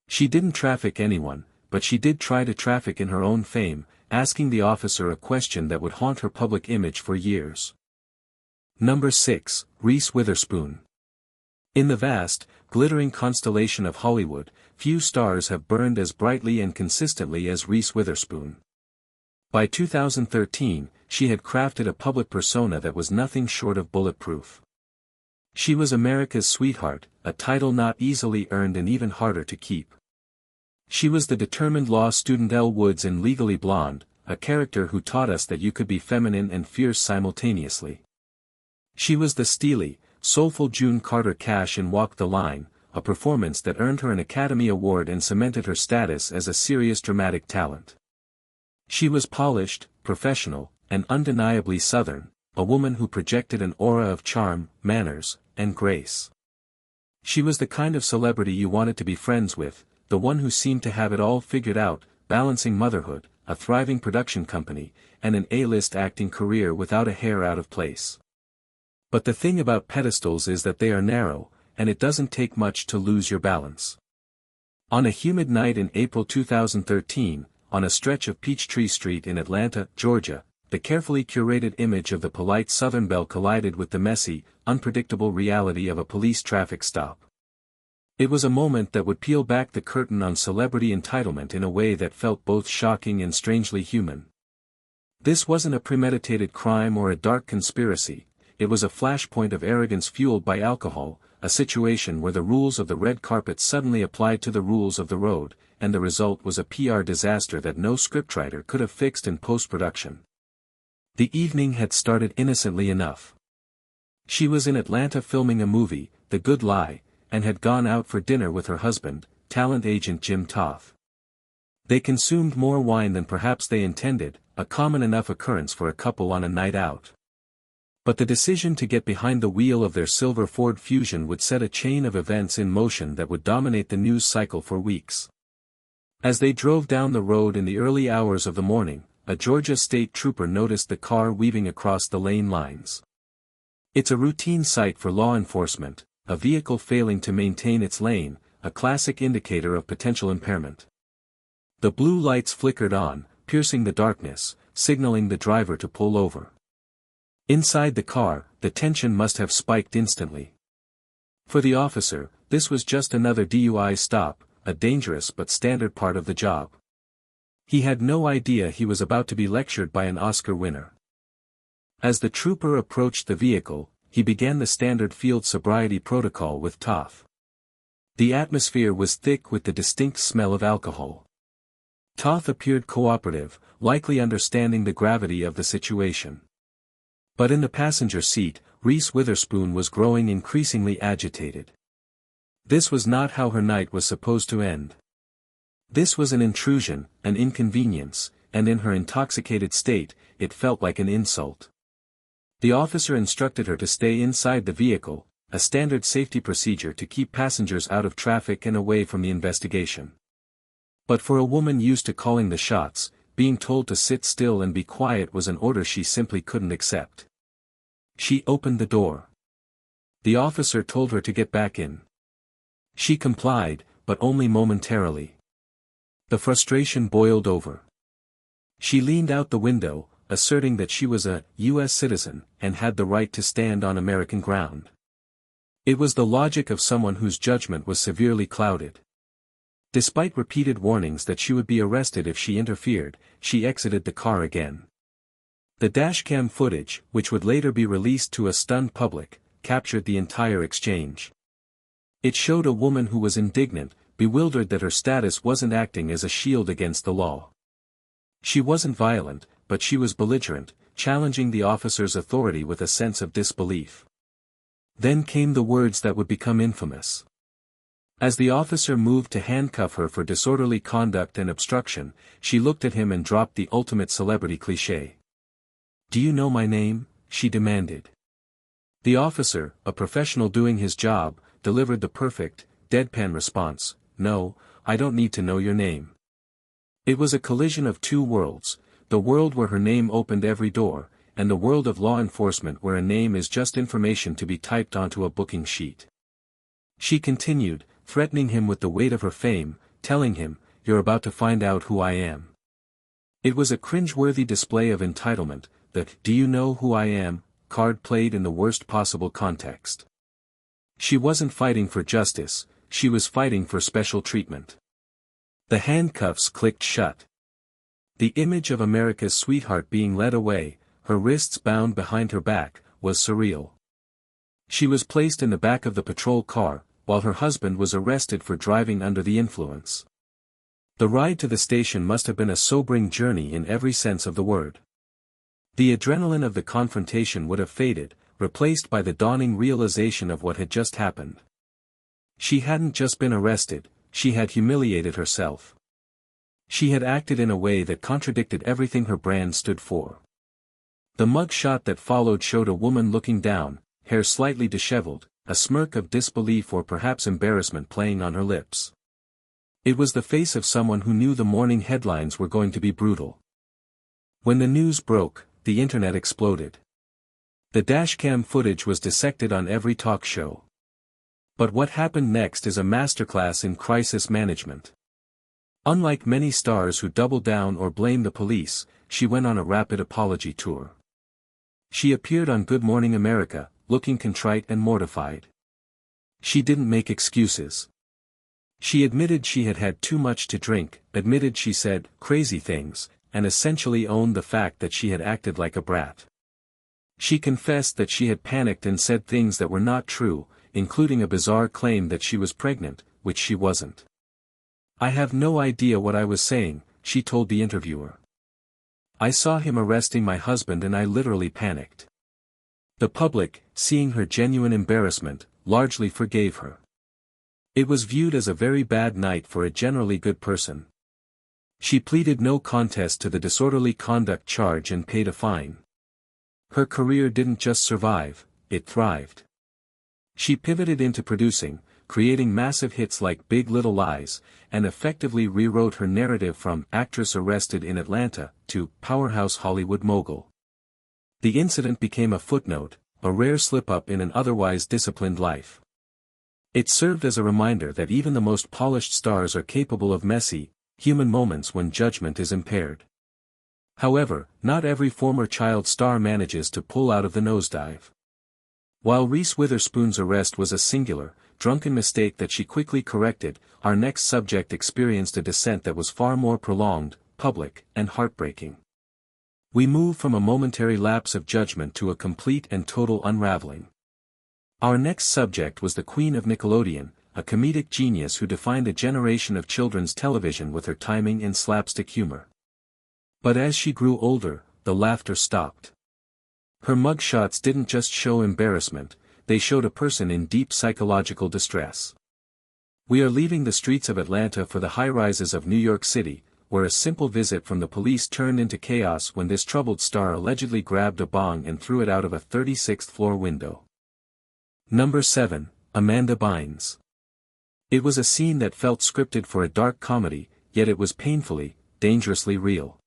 S1: She didn't traffic anyone, but she did try to traffic in her own fame, asking the officer a question that would haunt her public image for years. Number 6, Reese Witherspoon. In the vast, glittering constellation of Hollywood, few stars have burned as brightly and consistently as Reese Witherspoon. By 2013, she had crafted a public persona that was nothing short of bulletproof. She was America's sweetheart, a title not easily earned and even harder to keep. She was the determined law student Elle Woods in Legally Blonde, a character who taught us that you could be feminine and fierce simultaneously. She was the steely, soulful June Carter Cash in Walk the Line, a performance that earned her an Academy Award and cemented her status as a serious dramatic talent. She was polished, professional, and undeniably Southern, a woman who projected an aura of charm, manners, and grace. She was the kind of celebrity you wanted to be friends with, the one who seemed to have it all figured out, balancing motherhood, a thriving production company, and an A-list acting career without a hair out of place. But the thing about pedestals is that they are narrow, and it doesn't take much to lose your balance. On a humid night in April 2013, on a stretch of Peachtree Street in Atlanta, Georgia, the carefully curated image of the polite Southern belle collided with the messy, unpredictable reality of a police traffic stop. It was a moment that would peel back the curtain on celebrity entitlement in a way that felt both shocking and strangely human. This wasn't a premeditated crime or a dark conspiracy, it was a flashpoint of arrogance fueled by alcohol, a situation where the rules of the red carpet suddenly applied to the rules of the road, and the result was a PR disaster that no scriptwriter could have fixed in post-production. The evening had started innocently enough. She was in Atlanta filming a movie, The Good Lie, and had gone out for dinner with her husband, talent agent Jim Toth. They consumed more wine than perhaps they intended, a common enough occurrence for a couple on a night out. But the decision to get behind the wheel of their silver Ford Fusion would set a chain of events in motion that would dominate the news cycle for weeks. As they drove down the road in the early hours of the morning, a Georgia state trooper noticed the car weaving across the lane lines. It's a routine sight for law enforcement, a vehicle failing to maintain its lane, a classic indicator of potential impairment. The blue lights flickered on, piercing the darkness, signaling the driver to pull over. Inside the car, the tension must have spiked instantly. For the officer, this was just another DUI stop, a dangerous but standard part of the job. He had no idea he was about to be lectured by an Oscar winner. As the trooper approached the vehicle, he began the standard field sobriety protocol with Toth. The atmosphere was thick with the distinct smell of alcohol. Toth appeared cooperative, likely understanding the gravity of the situation. But in the passenger seat, Reese Witherspoon was growing increasingly agitated. This was not how her night was supposed to end. This was an intrusion, an inconvenience, and in her intoxicated state, it felt like an insult. The officer instructed her to stay inside the vehicle, a standard safety procedure to keep passengers out of traffic and away from the investigation. But for a woman used to calling the shots, being told to sit still and be quiet was an order she simply couldn't accept. She opened the door. The officer told her to get back in. She complied, but only momentarily. The frustration boiled over. She leaned out the window, asserting that she was a U.S. citizen and had the right to stand on American ground. It was the logic of someone whose judgment was severely clouded. Despite repeated warnings that she would be arrested if she interfered, she exited the car again. The dashcam footage, which would later be released to a stunned public, captured the entire exchange. It showed a woman who was indignant, bewildered that her status wasn't acting as a shield against the law. She wasn't violent, but she was belligerent, challenging the officer's authority with a sense of disbelief. Then came the words that would become infamous. As the officer moved to handcuff her for disorderly conduct and obstruction, she looked at him and dropped the ultimate celebrity cliché. "Do you know my name?" she demanded. The officer, a professional doing his job, delivered the perfect, deadpan response, "No, I don't need to know your name." It was a collision of two worlds, the world where her name opened every door, and the world of law enforcement where a name is just information to be typed onto a booking sheet. She continued, threatening him with the weight of her fame, telling him, "You're about to find out who I am." It was a cringeworthy display of entitlement, the "do you know who I am" card played in the worst possible context. She wasn't fighting for justice, she was fighting for special treatment. The handcuffs clicked shut. The image of America's sweetheart being led away, her wrists bound behind her back, was surreal. She was placed in the back of the patrol car, while her husband was arrested for driving under the influence. The ride to the station must have been a sobering journey in every sense of the word. The adrenaline of the confrontation would have faded, replaced by the dawning realization of what had just happened. She hadn't just been arrested, she had humiliated herself. She had acted in a way that contradicted everything her brand stood for. The mug shot that followed showed a woman looking down, hair slightly disheveled, a smirk of disbelief or perhaps embarrassment playing on her lips. It was the face of someone who knew the morning headlines were going to be brutal. When the news broke, the internet exploded. The dashcam footage was dissected on every talk show. But what happened next is a masterclass in crisis management. Unlike many stars who double down or blame the police, she went on a rapid apology tour. She appeared on Good Morning America, looking contrite and mortified. She didn't make excuses. She admitted she had had too much to drink, admitted she said crazy things, and essentially owned the fact that she had acted like a brat. She confessed that she had panicked and said things that were not true, including a bizarre claim that she was pregnant, which she wasn't. "I have no idea what I was saying," she told the interviewer. "I saw him arresting my husband and I literally panicked." The public, seeing her genuine embarrassment, largely forgave her. It was viewed as a very bad night for a generally good person. She pleaded no contest to the disorderly conduct charge and paid a fine. Her career didn't just survive, it thrived. She pivoted into producing, creating massive hits like Big Little Lies, and effectively rewrote her narrative from actress arrested in Atlanta to powerhouse Hollywood mogul. The incident became a footnote, a rare slip-up in an otherwise disciplined life. It served as a reminder that even the most polished stars are capable of messy, human moments when judgment is impaired. However, not every former child star manages to pull out of the nosedive. While Reese Witherspoon's arrest was a singular, drunken mistake that she quickly corrected, our next subject experienced a descent that was far more prolonged, public, and heartbreaking. We move from a momentary lapse of judgment to a complete and total unraveling. Our next subject was the Queen of Nickelodeon, a comedic genius who defined a generation of children's television with her timing and slapstick humor. But as she grew older, the laughter stopped. Her mugshots didn't just show embarrassment, they showed a person in deep psychological distress. We are leaving the streets of Atlanta for the high-rises of New York City, where a simple visit from the police turned into chaos when this troubled star allegedly grabbed a bong and threw it out of a 36th floor window. Number 7, Amanda Bynes. It was a scene that felt scripted for a dark comedy, yet it was painfully, dangerously real.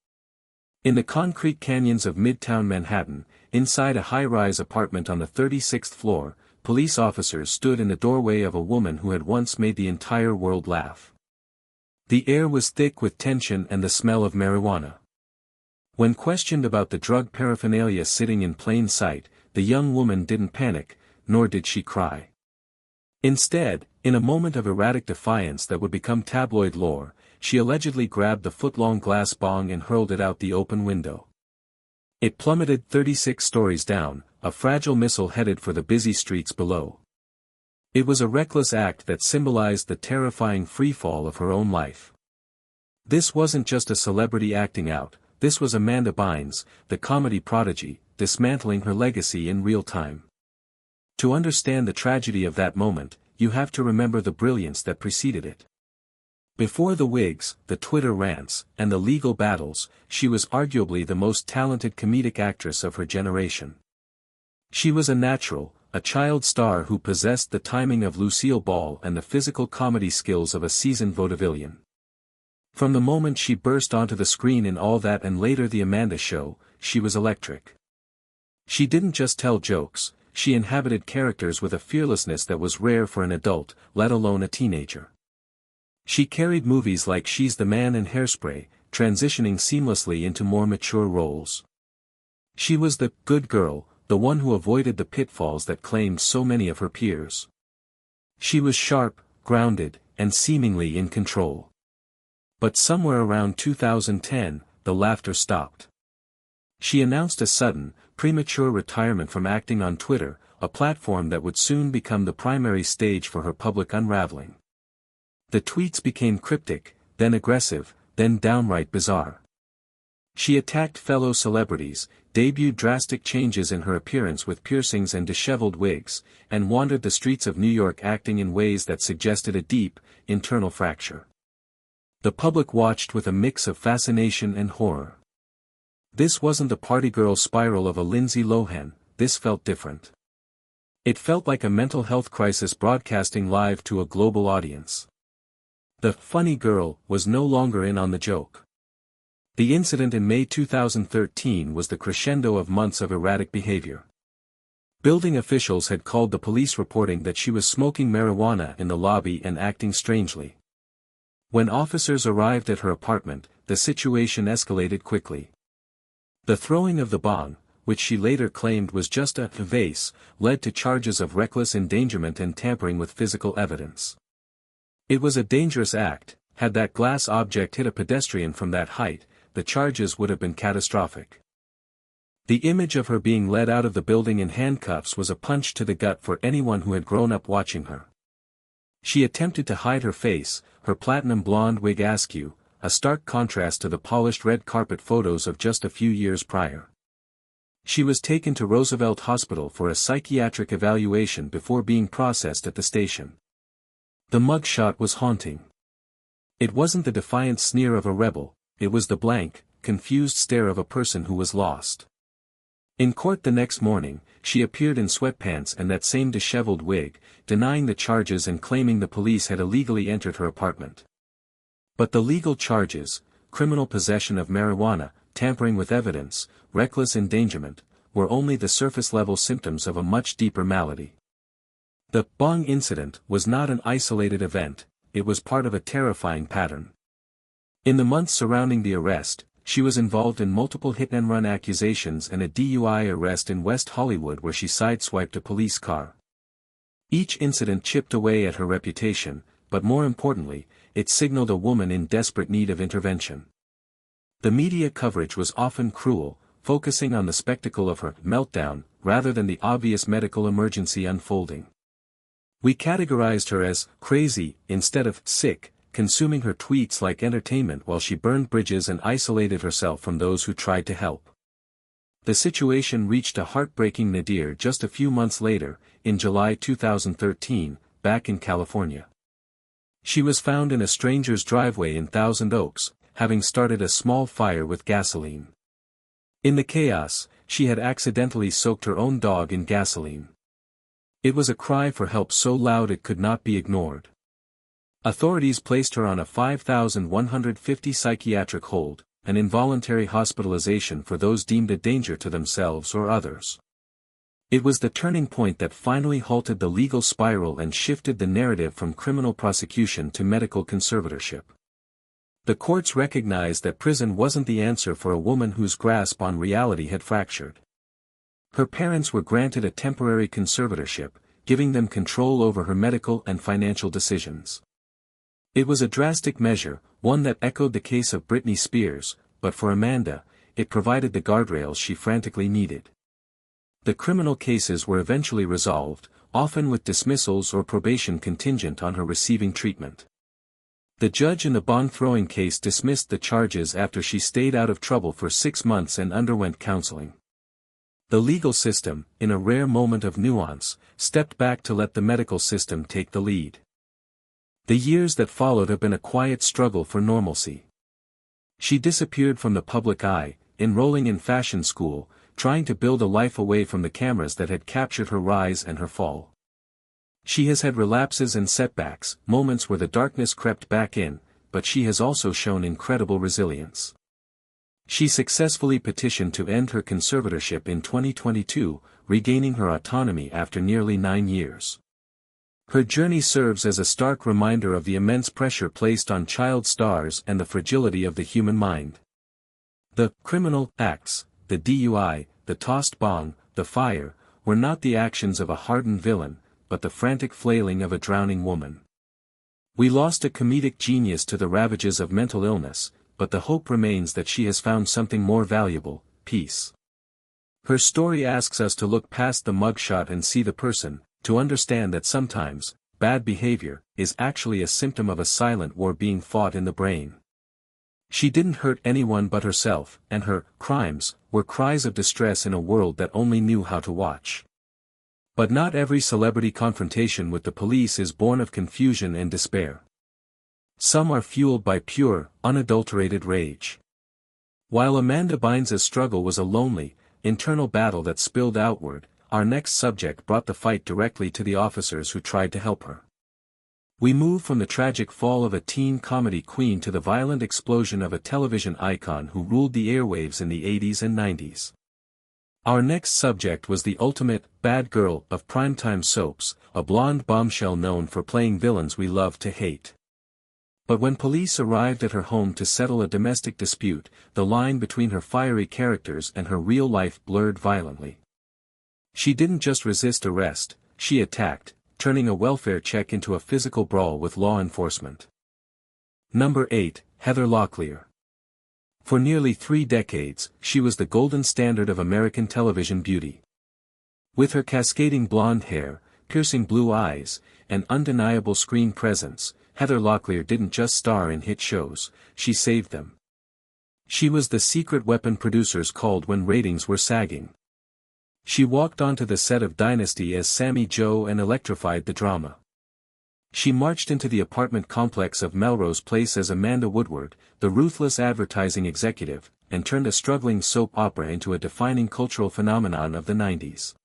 S1: In the concrete canyons of Midtown Manhattan, inside a high-rise apartment on the 36th floor, police officers stood in the doorway of a woman who had once made the entire world laugh. The air was thick with tension and the smell of marijuana. When questioned about the drug paraphernalia sitting in plain sight, the young woman didn't panic, nor did she cry. Instead, in a moment of erratic defiance that would become tabloid lore, she allegedly grabbed the foot-long glass bong and hurled it out the open window. It plummeted 36 stories down, a fragile missile headed for the busy streets below. It was a reckless act that symbolized the terrifying freefall of her own life. This wasn't just a celebrity acting out, this was Amanda Bynes, the comedy prodigy, dismantling her legacy in real time. To understand the tragedy of that moment, you have to remember the brilliance that preceded it. Before the wigs, the Twitter rants, and the legal battles, she was arguably the most talented comedic actress of her generation. She was a natural, a child star who possessed the timing of Lucille Ball and the physical comedy skills of a seasoned vaudevillian. From the moment she burst onto the screen in All That and later The Amanda Show, she was electric. She didn't just tell jokes, she inhabited characters with a fearlessness that was rare for an adult, let alone a teenager. She carried movies like She's the Man and Hairspray, transitioning seamlessly into more mature roles. She was the good girl, the one who avoided the pitfalls that claimed so many of her peers. She was sharp, grounded, and seemingly in control. But somewhere around 2010, the laughter stopped. She announced a sudden, premature retirement from acting on Twitter, a platform that would soon become the primary stage for her public unraveling. The tweets became cryptic, then aggressive, then downright bizarre. She attacked fellow celebrities, debuted drastic changes in her appearance with piercings and disheveled wigs, and wandered the streets of New York acting in ways that suggested a deep, internal fracture. The public watched with a mix of fascination and horror. This wasn't the partygirl spiral of a Lindsay Lohan, this felt different. It felt like a mental health crisis broadcasting live to a global audience. The funny girl was no longer in on the joke. The incident in May 2013 was the crescendo of months of erratic behavior. Building officials had called the police reporting that she was smoking marijuana in the lobby and acting strangely. When officers arrived at her apartment, the situation escalated quickly. The throwing of the bong, which she later claimed was just a vase, led to charges of reckless endangerment and tampering with physical evidence. It was a dangerous act. Had that glass object hit a pedestrian from that height, the charges would have been catastrophic. The image of her being led out of the building in handcuffs was a punch to the gut for anyone who had grown up watching her. She attempted to hide her face, her platinum blonde wig askew, a stark contrast to the polished red carpet photos of just a few years prior. She was taken to Roosevelt Hospital for a psychiatric evaluation before being processed at the station. The mugshot was haunting. It wasn't the defiant sneer of a rebel, it was the blank, confused stare of a person who was lost. In court the next morning, she appeared in sweatpants and that same disheveled wig, denying the charges and claiming the police had illegally entered her apartment. But the legal charges, criminal possession of marijuana, tampering with evidence, reckless endangerment, were only the surface-level symptoms of a much deeper malady. The bong incident was not an isolated event, it was part of a terrifying pattern. In the months surrounding the arrest, she was involved in multiple hit-and-run accusations and a DUI arrest in West Hollywood where she sideswiped a police car. Each incident chipped away at her reputation, but more importantly, it signaled a woman in desperate need of intervention. The media coverage was often cruel, focusing on the spectacle of her meltdown, rather than the obvious medical emergency unfolding. We categorized her as crazy instead of sick, consuming her tweets like entertainment while she burned bridges and isolated herself from those who tried to help. The situation reached a heartbreaking nadir just a few months later, in July 2013, back in California. She was found in a stranger's driveway in Thousand Oaks, having started a small fire with gasoline. In the chaos, she had accidentally soaked her own dog in gasoline. It was a cry for help so loud it could not be ignored. Authorities placed her on a 5,150 psychiatric hold, an involuntary hospitalization for those deemed a danger to themselves or others. It was the turning point that finally halted the legal spiral and shifted the narrative from criminal prosecution to medical conservatorship. The courts recognized that prison wasn't the answer for a woman whose grasp on reality had fractured. Her parents were granted a temporary conservatorship, giving them control over her medical and financial decisions. It was a drastic measure, one that echoed the case of Britney Spears, but for Amanda, it provided the guardrails she frantically needed. The criminal cases were eventually resolved, often with dismissals or probation contingent on her receiving treatment. The judge in the bond-throwing case dismissed the charges after she stayed out of trouble for 6 months and underwent counseling. The legal system, in a rare moment of nuance, stepped back to let the medical system take the lead. The years that followed have been a quiet struggle for normalcy. She disappeared from the public eye, enrolling in fashion school, trying to build a life away from the cameras that had captured her rise and her fall. She has had relapses and setbacks, moments where the darkness crept back in, but she has also shown incredible resilience. She successfully petitioned to end her conservatorship in 2022, regaining her autonomy after nearly 9 years. Her journey serves as a stark reminder of the immense pressure placed on child stars and the fragility of the human mind. The criminal acts, the DUI, the tossed bong, the fire, were not the actions of a hardened villain, but the frantic flailing of a drowning woman. We lost a comedic genius to the ravages of mental illness, but the hope remains that she has found something more valuable, peace. Her story asks us to look past the mugshot and see the person, to understand that sometimes, bad behavior, is actually a symptom of a silent war being fought in the brain. She didn't hurt anyone but herself, and her crimes were cries of distress in a world that only knew how to watch. But not every celebrity confrontation with the police is born of confusion and despair. Some are fueled by pure, unadulterated rage. While Amanda Bynes' struggle was a lonely, internal battle that spilled outward, our next subject brought the fight directly to the officers who tried to help her. We move from the tragic fall of a teen comedy queen to the violent explosion of a television icon who ruled the airwaves in the 80s and 90s. Our next subject was the ultimate bad girl of primetime soaps, a blonde bombshell known for playing villains we love to hate. But when police arrived at her home to settle a domestic dispute, the line between her fiery characters and her real life blurred violently. She didn't just resist arrest, she attacked, turning a welfare check into a physical brawl with law enforcement. Number 8, Heather Locklear. For nearly 3 decades, she was the golden standard of American television beauty. With her cascading blonde hair, piercing blue eyes, and undeniable screen presence, Heather Locklear didn't just star in hit shows, she saved them. She was the secret weapon producers called when ratings were sagging. She walked onto the set of Dynasty as Sammy Jo and electrified the drama. She marched into the apartment complex of Melrose Place as Amanda Woodward, the ruthless advertising executive, and turned a struggling soap opera into a defining cultural phenomenon of the 90s.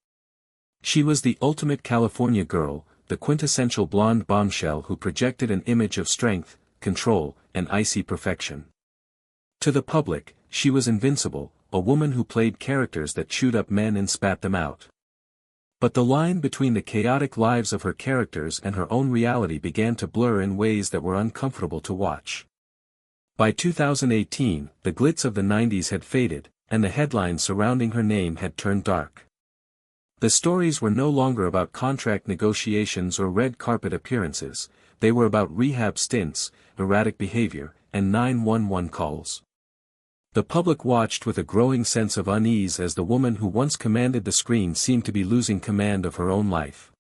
S1: She was the ultimate California girl, the quintessential blonde bombshell who projected an image of strength, control, and icy perfection. To the public, she was invincible, a woman who played characters that chewed up men and spat them out. But the line between the chaotic lives of her characters and her own reality began to blur in ways that were uncomfortable to watch. By 2018, the glitz of the 90s had faded, and the headlines surrounding her name had turned dark. The stories were no longer about contract negotiations or red carpet appearances, they were about rehab stints, erratic behavior, and 911 calls. The public watched with a growing sense of unease as the woman who once commanded the screen seemed to be losing command of her own life.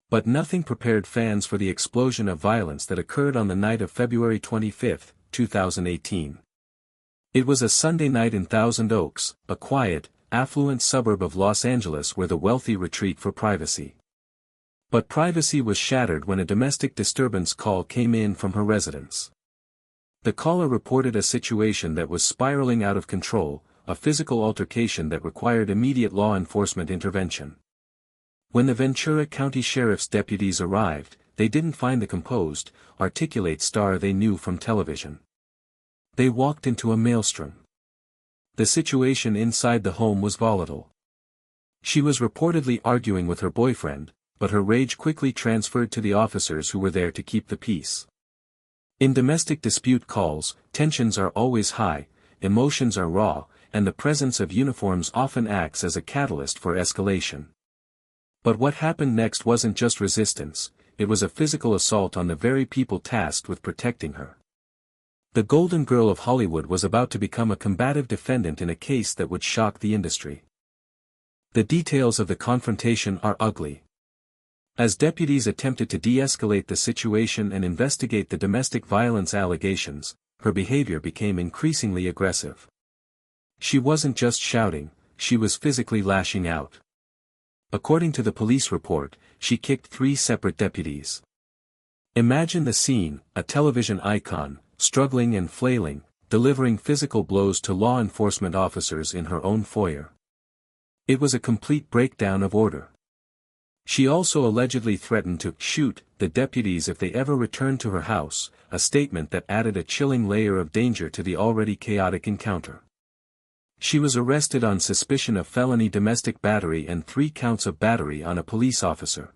S1: But nothing prepared fans for the explosion of violence that occurred on the night of February 25, 2018. It was a Sunday night in Thousand Oaks, a quiet, affluent suburb of Los Angeles where the wealthy retreat for privacy. But privacy was shattered when a domestic disturbance call came in from her residence. The caller reported a situation that was spiraling out of control, a physical altercation that required immediate law enforcement intervention. When the Ventura County Sheriff's deputies arrived, they didn't find the composed, articulate star they knew from television. They walked into a maelstrom. The situation inside the home was volatile. She was reportedly arguing with her boyfriend, but her rage quickly transferred to the officers who were there to keep the peace. In domestic dispute calls, tensions are always high, emotions are raw, and the presence of uniforms often acts as a catalyst for escalation. But what happened next wasn't just resistance, it was a physical assault on the very people tasked with protecting her. The Golden Girl of Hollywood was about to become a combative defendant in a case that would shock the industry. The details of the confrontation are ugly. As deputies attempted to de-escalate the situation and investigate the domestic violence allegations, her behavior became increasingly aggressive. She wasn't just shouting, she was physically lashing out. According to the police report, she kicked 3 separate deputies. Imagine the scene, a television icon, struggling and flailing, delivering physical blows to law enforcement officers in her own foyer. It was a complete breakdown of order. She also allegedly threatened to shoot the deputies if they ever returned to her house, a statement that added a chilling layer of danger to the already chaotic encounter. She was arrested on suspicion of felony domestic battery and 3 counts of battery on a police officer.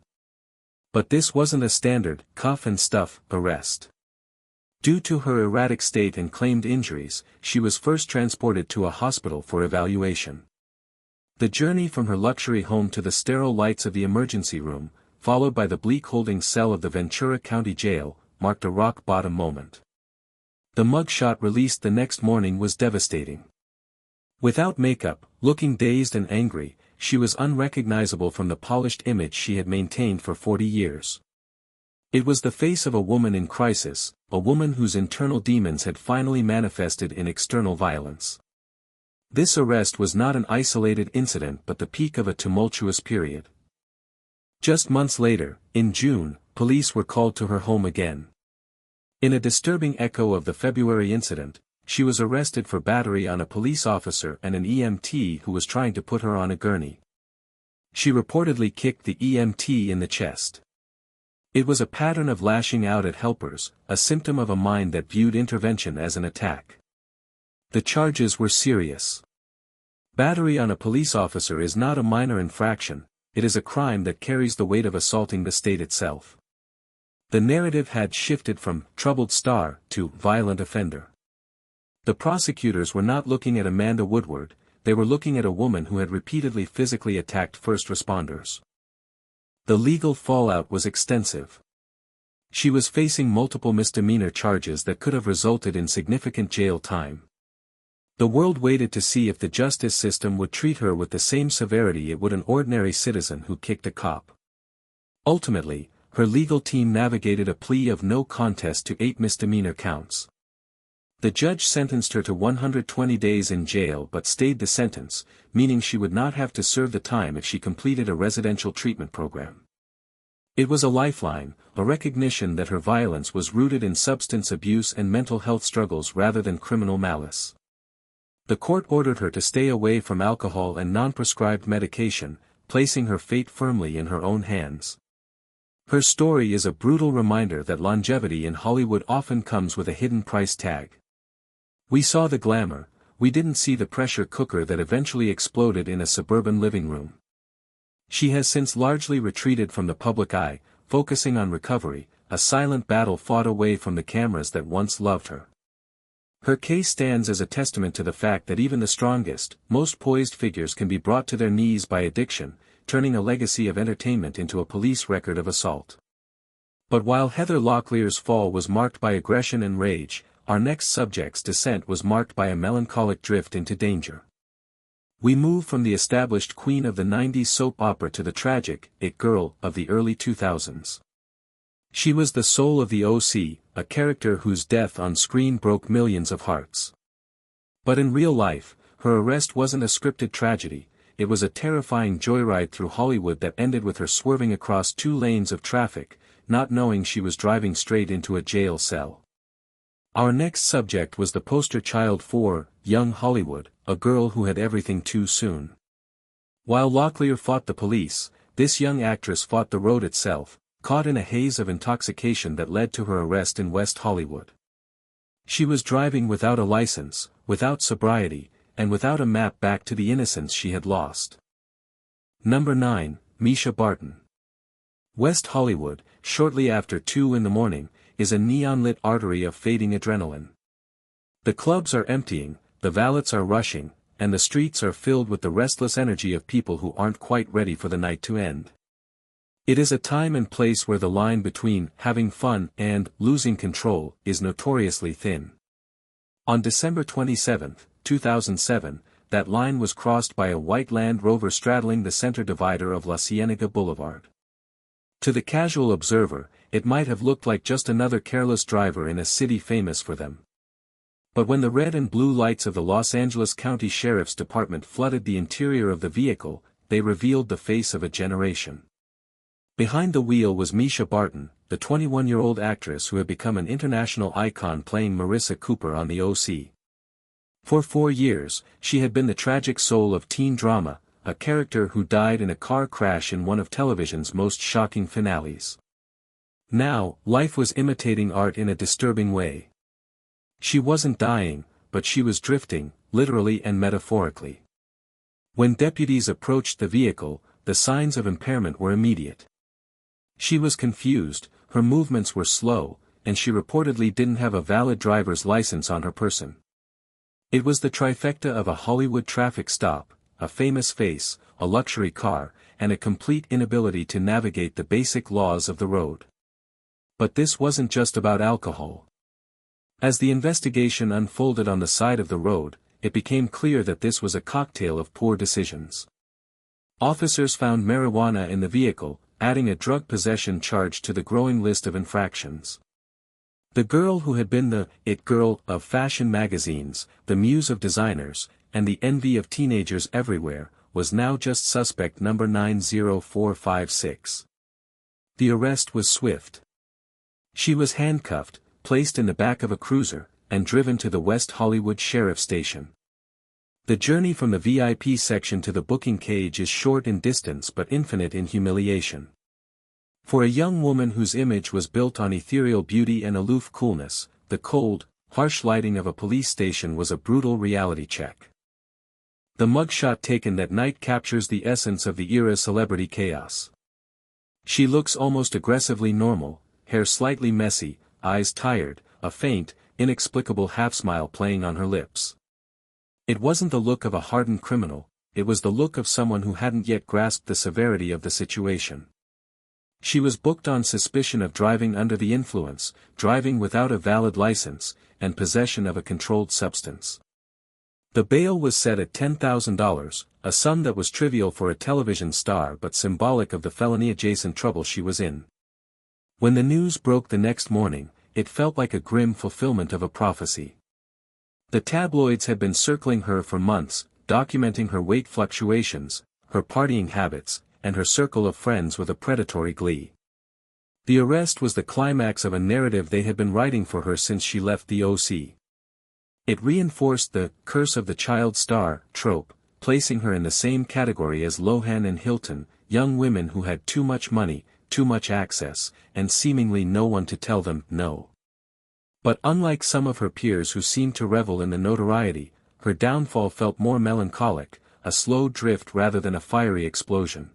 S1: But this wasn't a standard cuff and stuff arrest. Due to her erratic state and claimed injuries, she was first transported to a hospital for evaluation. The journey from her luxury home to the sterile lights of the emergency room, followed by the bleak holding cell of the Ventura County Jail, marked a rock-bottom moment. The mugshot released the next morning was devastating. Without makeup, looking dazed and angry, she was unrecognizable from the polished image she had maintained for 40 years. It was the face of a woman in crisis, a woman whose internal demons had finally manifested in external violence. This arrest was not an isolated incident but the peak of a tumultuous period. Just months later, in June, police were called to her home again. In a disturbing echo of the February incident, she was arrested for battery on a police officer and an EMT who was trying to put her on a gurney. She reportedly kicked the EMT in the chest. It was a pattern of lashing out at helpers, a symptom of a mind that viewed intervention as an attack. The charges were serious. Battery on a police officer is not a minor infraction, it is a crime that carries the weight of assaulting the state itself. The narrative had shifted from troubled star to violent offender. The prosecutors were not looking at Amanda Woodward, they were looking at a woman who had repeatedly physically attacked first responders. The legal fallout was extensive. She was facing multiple misdemeanor charges that could have resulted in significant jail time. The world waited to see if the justice system would treat her with the same severity it would an ordinary citizen who kicked a cop. Ultimately, her legal team navigated a plea of no contest to 8 misdemeanor counts. The judge sentenced her to 120 days in jail but stayed the sentence, meaning she would not have to serve the time if she completed a residential treatment program. It was a lifeline, a recognition that her violence was rooted in substance abuse and mental health struggles rather than criminal malice. The court ordered her to stay away from alcohol and non-prescribed medication, placing her fate firmly in her own hands. Her story is a brutal reminder that longevity in Hollywood often comes with a hidden price tag. We saw the glamour, we didn't see the pressure cooker that eventually exploded in a suburban living room. She has since largely retreated from the public eye, focusing on recovery, a silent battle fought away from the cameras that once loved her. Her case stands as a testament to the fact that even the strongest, most poised figures can be brought to their knees by addiction, turning a legacy of entertainment into a police record of assault. But while Heather Locklear's fall was marked by aggression and rage, our next subject's descent was marked by a melancholic drift into danger. We move from the established queen of the 90s soap opera to the tragic it girl of the early 2000s. She was the soul of the OC, a character whose death on screen broke millions of hearts. But in real life, her arrest wasn't a scripted tragedy, it was a terrifying joyride through Hollywood that ended with her swerving across 2 lanes of traffic, not knowing she was driving straight into a jail cell. Our next subject was the poster child for young Hollywood, a girl who had everything too soon. While Locklear fought the police, this young actress fought the road itself, caught in a haze of intoxication that led to her arrest in West Hollywood. She was driving without a license, without sobriety, and without a map back to the innocence she had lost. Number 9, Mischa Barton. West Hollywood, shortly after 2 in the morning, is a neon-lit artery of fading adrenaline. The clubs are emptying, the valets are rushing, and the streets are filled with the restless energy of people who aren't quite ready for the night to end. It is a time and place where the line between having fun and losing control is notoriously thin. On December 27, 2007, that line was crossed by a white Land Rover straddling the center divider of La Cienega Boulevard. To the casual observer, it might have looked like just another careless driver in a city famous for them. But when the red and blue lights of the Los Angeles County Sheriff's Department flooded the interior of the vehicle, they revealed the face of a generation. Behind the wheel was Mischa Barton, the 21-year-old actress who had become an international icon playing Marissa Cooper on the OC. For 4 years, she had been the tragic soul of teen drama, a character who died in a car crash in one of television's most shocking finales. Now, life was imitating art in a disturbing way. She wasn't dying, but she was drifting, literally and metaphorically. When deputies approached the vehicle, the signs of impairment were immediate. She was confused, her movements were slow, and she reportedly didn't have a valid driver's license on her person. It was the trifecta of a Hollywood traffic stop, a famous face, a luxury car, and a complete inability to navigate the basic laws of the road. But this wasn't just about alcohol. As the investigation unfolded on the side of the road, it became clear that this was a cocktail of poor decisions. Officers found marijuana in the vehicle, adding a drug possession charge to the growing list of infractions. The girl who had been the it girl of fashion magazines, the muse of designers, and the envy of teenagers everywhere, was now just suspect number 90456. The arrest was swift. She was handcuffed, placed in the back of a cruiser, and driven to the West Hollywood Sheriff's Station. The journey from the VIP section to the booking cage is short in distance but infinite in humiliation. For a young woman whose image was built on ethereal beauty and aloof coolness, the cold, harsh lighting of a police station was a brutal reality check. The mugshot taken that night captures the essence of the era's celebrity chaos. She looks almost aggressively normal, hair slightly messy, eyes tired, a faint, inexplicable half-smile playing on her lips. It wasn't the look of a hardened criminal, it was the look of someone who hadn't yet grasped the severity of the situation. She was booked on suspicion of driving under the influence, driving without a valid license, and possession of a controlled substance. The bail was set at $10,000, a sum that was trivial for a television star but symbolic of the felony-adjacent trouble she was in. When the news broke the next morning, it felt like a grim fulfillment of a prophecy. The tabloids had been circling her for months, documenting her weight fluctuations, her partying habits, and her circle of friends with a predatory glee. The arrest was the climax of a narrative they had been writing for her since she left the OC. It reinforced the curse of the child star trope, placing her in the same category as Lohan and Hilton, young women who had too much money, too much access, and seemingly no one to tell them no. But unlike some of her peers who seemed to revel in the notoriety, her downfall felt more melancholic, a slow drift rather than a fiery explosion.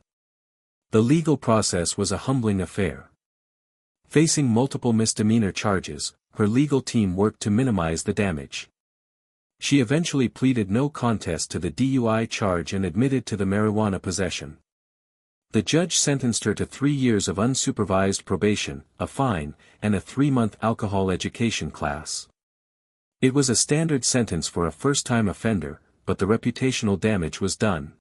S1: The legal process was a humbling affair. Facing multiple misdemeanor charges, her legal team worked to minimize the damage. She eventually pleaded no contest to the DUI charge and admitted to the marijuana possession. The judge sentenced her to 3 years of unsupervised probation, a fine, and a 3-month alcohol education class. It was a standard sentence for a first-time offender, but the reputational damage was done.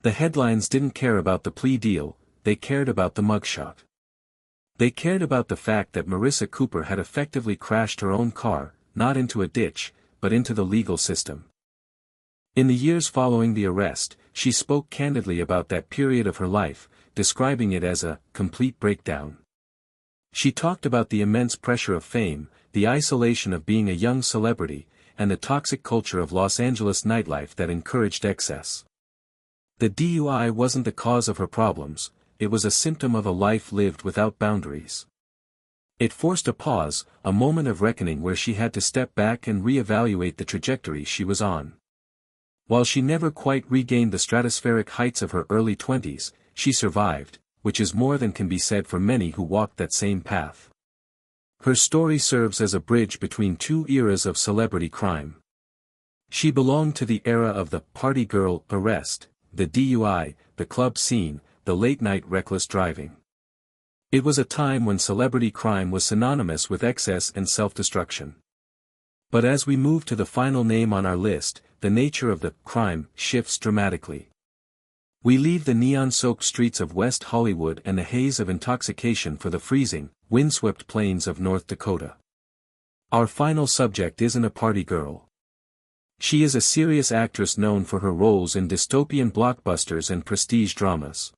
S1: The headlines didn't care about the plea deal, they cared about the mugshot. They cared about the fact that Marissa Cooper had effectively crashed her own car, not into a ditch, but into the legal system. In the years following the arrest, she spoke candidly about that period of her life, describing it as a complete breakdown. She talked about the immense pressure of fame, the isolation of being a young celebrity, and the toxic culture of Los Angeles nightlife that encouraged excess. The DUI wasn't the cause of her problems, it was a symptom of a life lived without boundaries. It forced a pause, a moment of reckoning where she had to step back and reevaluate the trajectory she was on. While she never quite regained the stratospheric heights of her early 20s, she survived, which is more than can be said for many who walked that same path. Her story serves as a bridge between two eras of celebrity crime. She belonged to the era of the party girl arrest, the DUI, the club scene, the late-night reckless driving. It was a time when celebrity crime was synonymous with excess and self-destruction. But as we move to the final name on our list, the nature of the crime shifts dramatically. We leave the neon-soaked streets of West Hollywood and the haze of intoxication for the freezing, windswept plains of North Dakota. Our final subject isn't a party girl. She is a serious actress known for her roles in dystopian blockbusters and prestige dramas.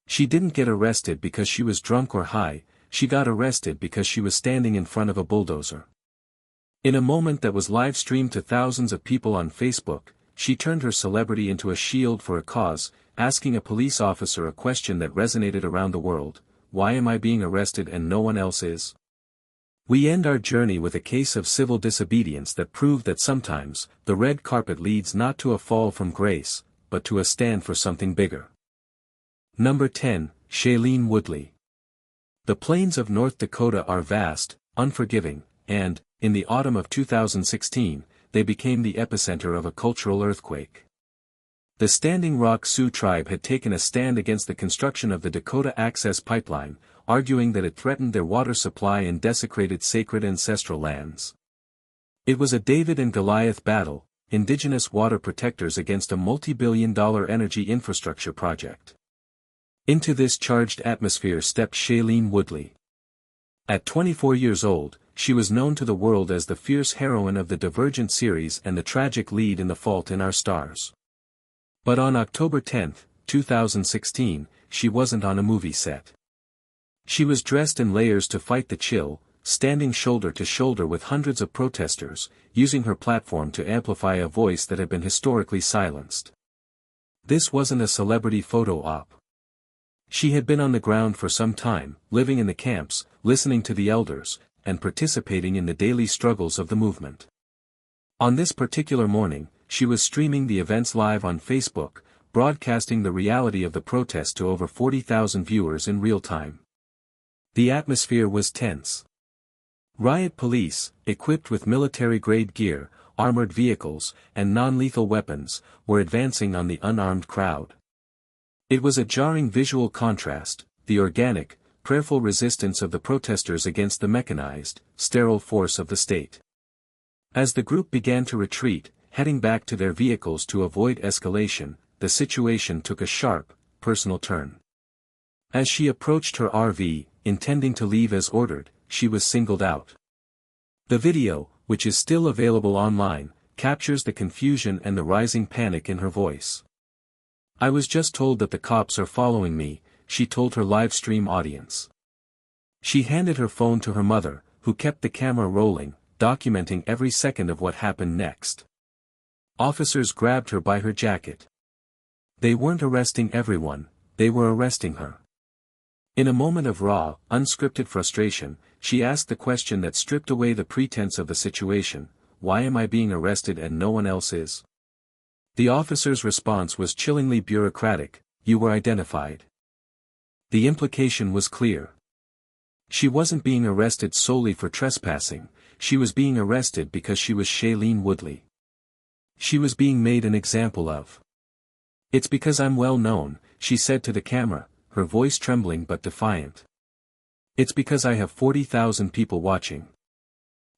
S1: She didn't get arrested because she was drunk or high, she got arrested because she was standing in front of a bulldozer. In a moment that was live-streamed to thousands of people on Facebook, she turned her celebrity into a shield for a cause, asking a police officer a question that resonated around the world: why am I being arrested and no one else is? We end our journey with a case of civil disobedience that proved that sometimes, the red carpet leads not to a fall from grace, but to a stand for something bigger. Number 10, Shailene Woodley. The plains of North Dakota are vast, unforgiving, and, in the autumn of 2016, they became the epicenter of a cultural earthquake. The Standing Rock Sioux tribe had taken a stand against the construction of the Dakota Access Pipeline, arguing that it threatened their water supply and desecrated sacred ancestral lands. It was a David and Goliath battle, indigenous water protectors against a multi-billion-dollar energy infrastructure project. Into this charged atmosphere stepped Shailene Woodley. At 24 years old, she was known to the world as the fierce heroine of the Divergent series and the tragic lead in The Fault in Our Stars. But on October 10, 2016, she wasn't on a movie set. She was dressed in layers to fight the chill, standing shoulder to shoulder with hundreds of protesters, using her platform to amplify a voice that had been historically silenced. This wasn't a celebrity photo op. She had been on the ground for some time, living in the camps, listening to the elders, and participating in the daily struggles of the movement. On this particular morning, she was streaming the events live on Facebook, broadcasting the reality of the protest to over 40,000 viewers in real time. The atmosphere was tense. Riot police, equipped with military-grade gear, armored vehicles, and non-lethal weapons, were advancing on the unarmed crowd. It was a jarring visual contrast, the organic, prayerful resistance of the protesters against the mechanized, sterile force of the state. As the group began to retreat, heading back to their vehicles to avoid escalation, the situation took a sharp, personal turn. As she approached her RV, intending to leave as ordered, she was singled out. The video, which is still available online, captures the confusion and the rising panic in her voice. "I was just told that the cops are following me," she told her live-stream audience. She handed her phone to her mother, who kept the camera rolling, documenting every second of what happened next. Officers grabbed her by her jacket. They weren't arresting everyone, they were arresting her. In a moment of raw, unscripted frustration, she asked the question that stripped away the pretense of the situation: "Why am I being arrested and no one else is?" The officer's response was chillingly bureaucratic: "You were identified." The implication was clear. She wasn't being arrested solely for trespassing, she was being arrested because she was Shailene Woodley. She was being made an example of. "It's because I'm well known," she said to the camera, her voice trembling but defiant. "It's because I have 40,000 people watching."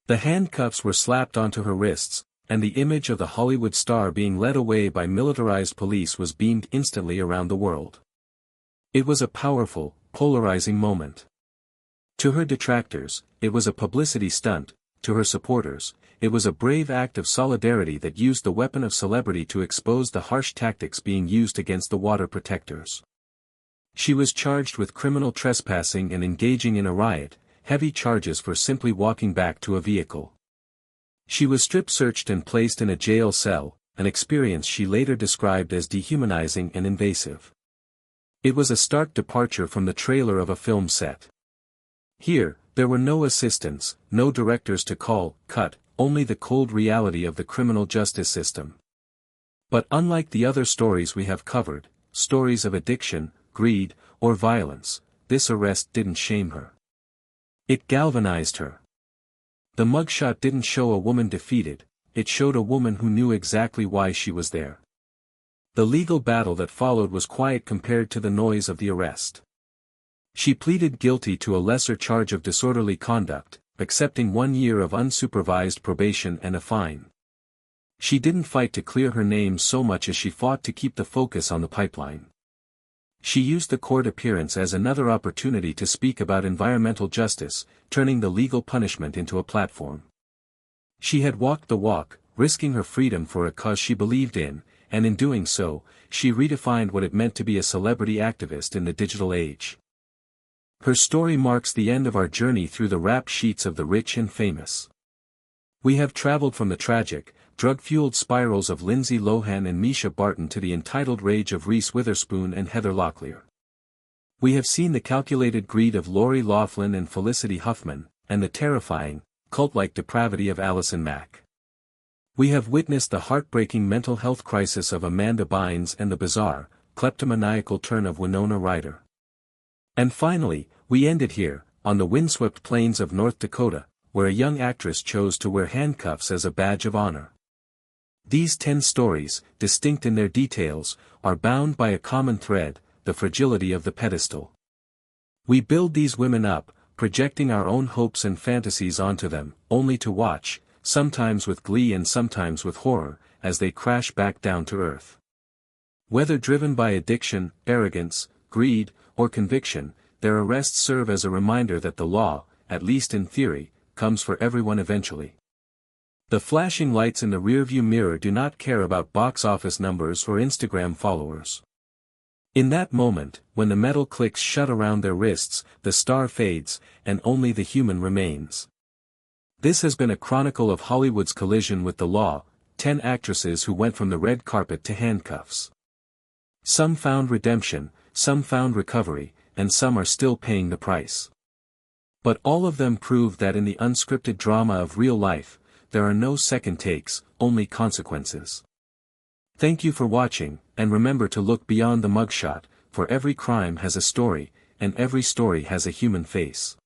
S1: The handcuffs were slapped onto her wrists, and the image of the Hollywood star being led away by militarized police was beamed instantly around the world. It was a powerful, polarizing moment. To her detractors, it was a publicity stunt; to her supporters, it was a brave act of solidarity that used the weapon of celebrity to expose the harsh tactics being used against the water protectors. She was charged with criminal trespassing and engaging in a riot, heavy charges for simply walking back to a vehicle. She was strip-searched and placed in a jail cell, an experience she later described as dehumanizing and invasive. It was a stark departure from the trailer of a film set. Here, there were no assistants, no directors to call, cut, only the cold reality of the criminal justice system. But unlike the other stories we have covered, stories of addiction, greed, or violence, this arrest didn't shame her. It galvanized her. The mugshot didn't show a woman defeated, it showed a woman who knew exactly why she was there. The legal battle that followed was quiet compared to the noise of the arrest. She pleaded guilty to a lesser charge of disorderly conduct, accepting 1 year of unsupervised probation and a fine. She didn't fight to clear her name so much as she fought to keep the focus on the pipeline. She used the court appearance as another opportunity to speak about environmental justice, turning the legal punishment into a platform. She had walked the walk, risking her freedom for a cause she believed in, and in doing so, she redefined what it meant to be a celebrity activist in the digital age. Her story marks the end of our journey through the rap sheets of the rich and famous. We have traveled from the tragic, drug-fueled spirals of Lindsay Lohan and Mischa Barton to the entitled rage of Reese Witherspoon and Heather Locklear. We have seen the calculated greed of Loughlin and Felicity Huffman, and the terrifying, cult-like depravity of Allison Mack. We have witnessed the heartbreaking mental health crisis of Bynes and the bizarre, kleptomaniacal turn of Winona Ryder. And finally, we ended here, on the windswept plains of North Dakota, where a young actress chose to wear handcuffs as a badge of honor. These 10 stories, distinct in their details, are bound by a common thread, the fragility of the pedestal. We build these women up, projecting our own hopes and fantasies onto them, only to watch, sometimes with glee and sometimes with horror, as they crash back down to earth. Whether driven by addiction, arrogance, greed, or conviction, their arrests serve as a reminder that the law, at least in theory, comes for everyone eventually. The flashing lights in the rearview mirror do not care about box office numbers or Instagram followers. In that moment, when the metal clicks shut around their wrists, the star fades, and only the human remains. This has been a chronicle of Hollywood's collision with the law, 10 actresses who went from the red carpet to handcuffs. Some found redemption, some found recovery, and some are still paying the price. But all of them prove that in the unscripted drama of real life, there are no second takes, only consequences. Thank you for watching, and remember to look beyond the mugshot, for every crime has a story, and every story has a human face.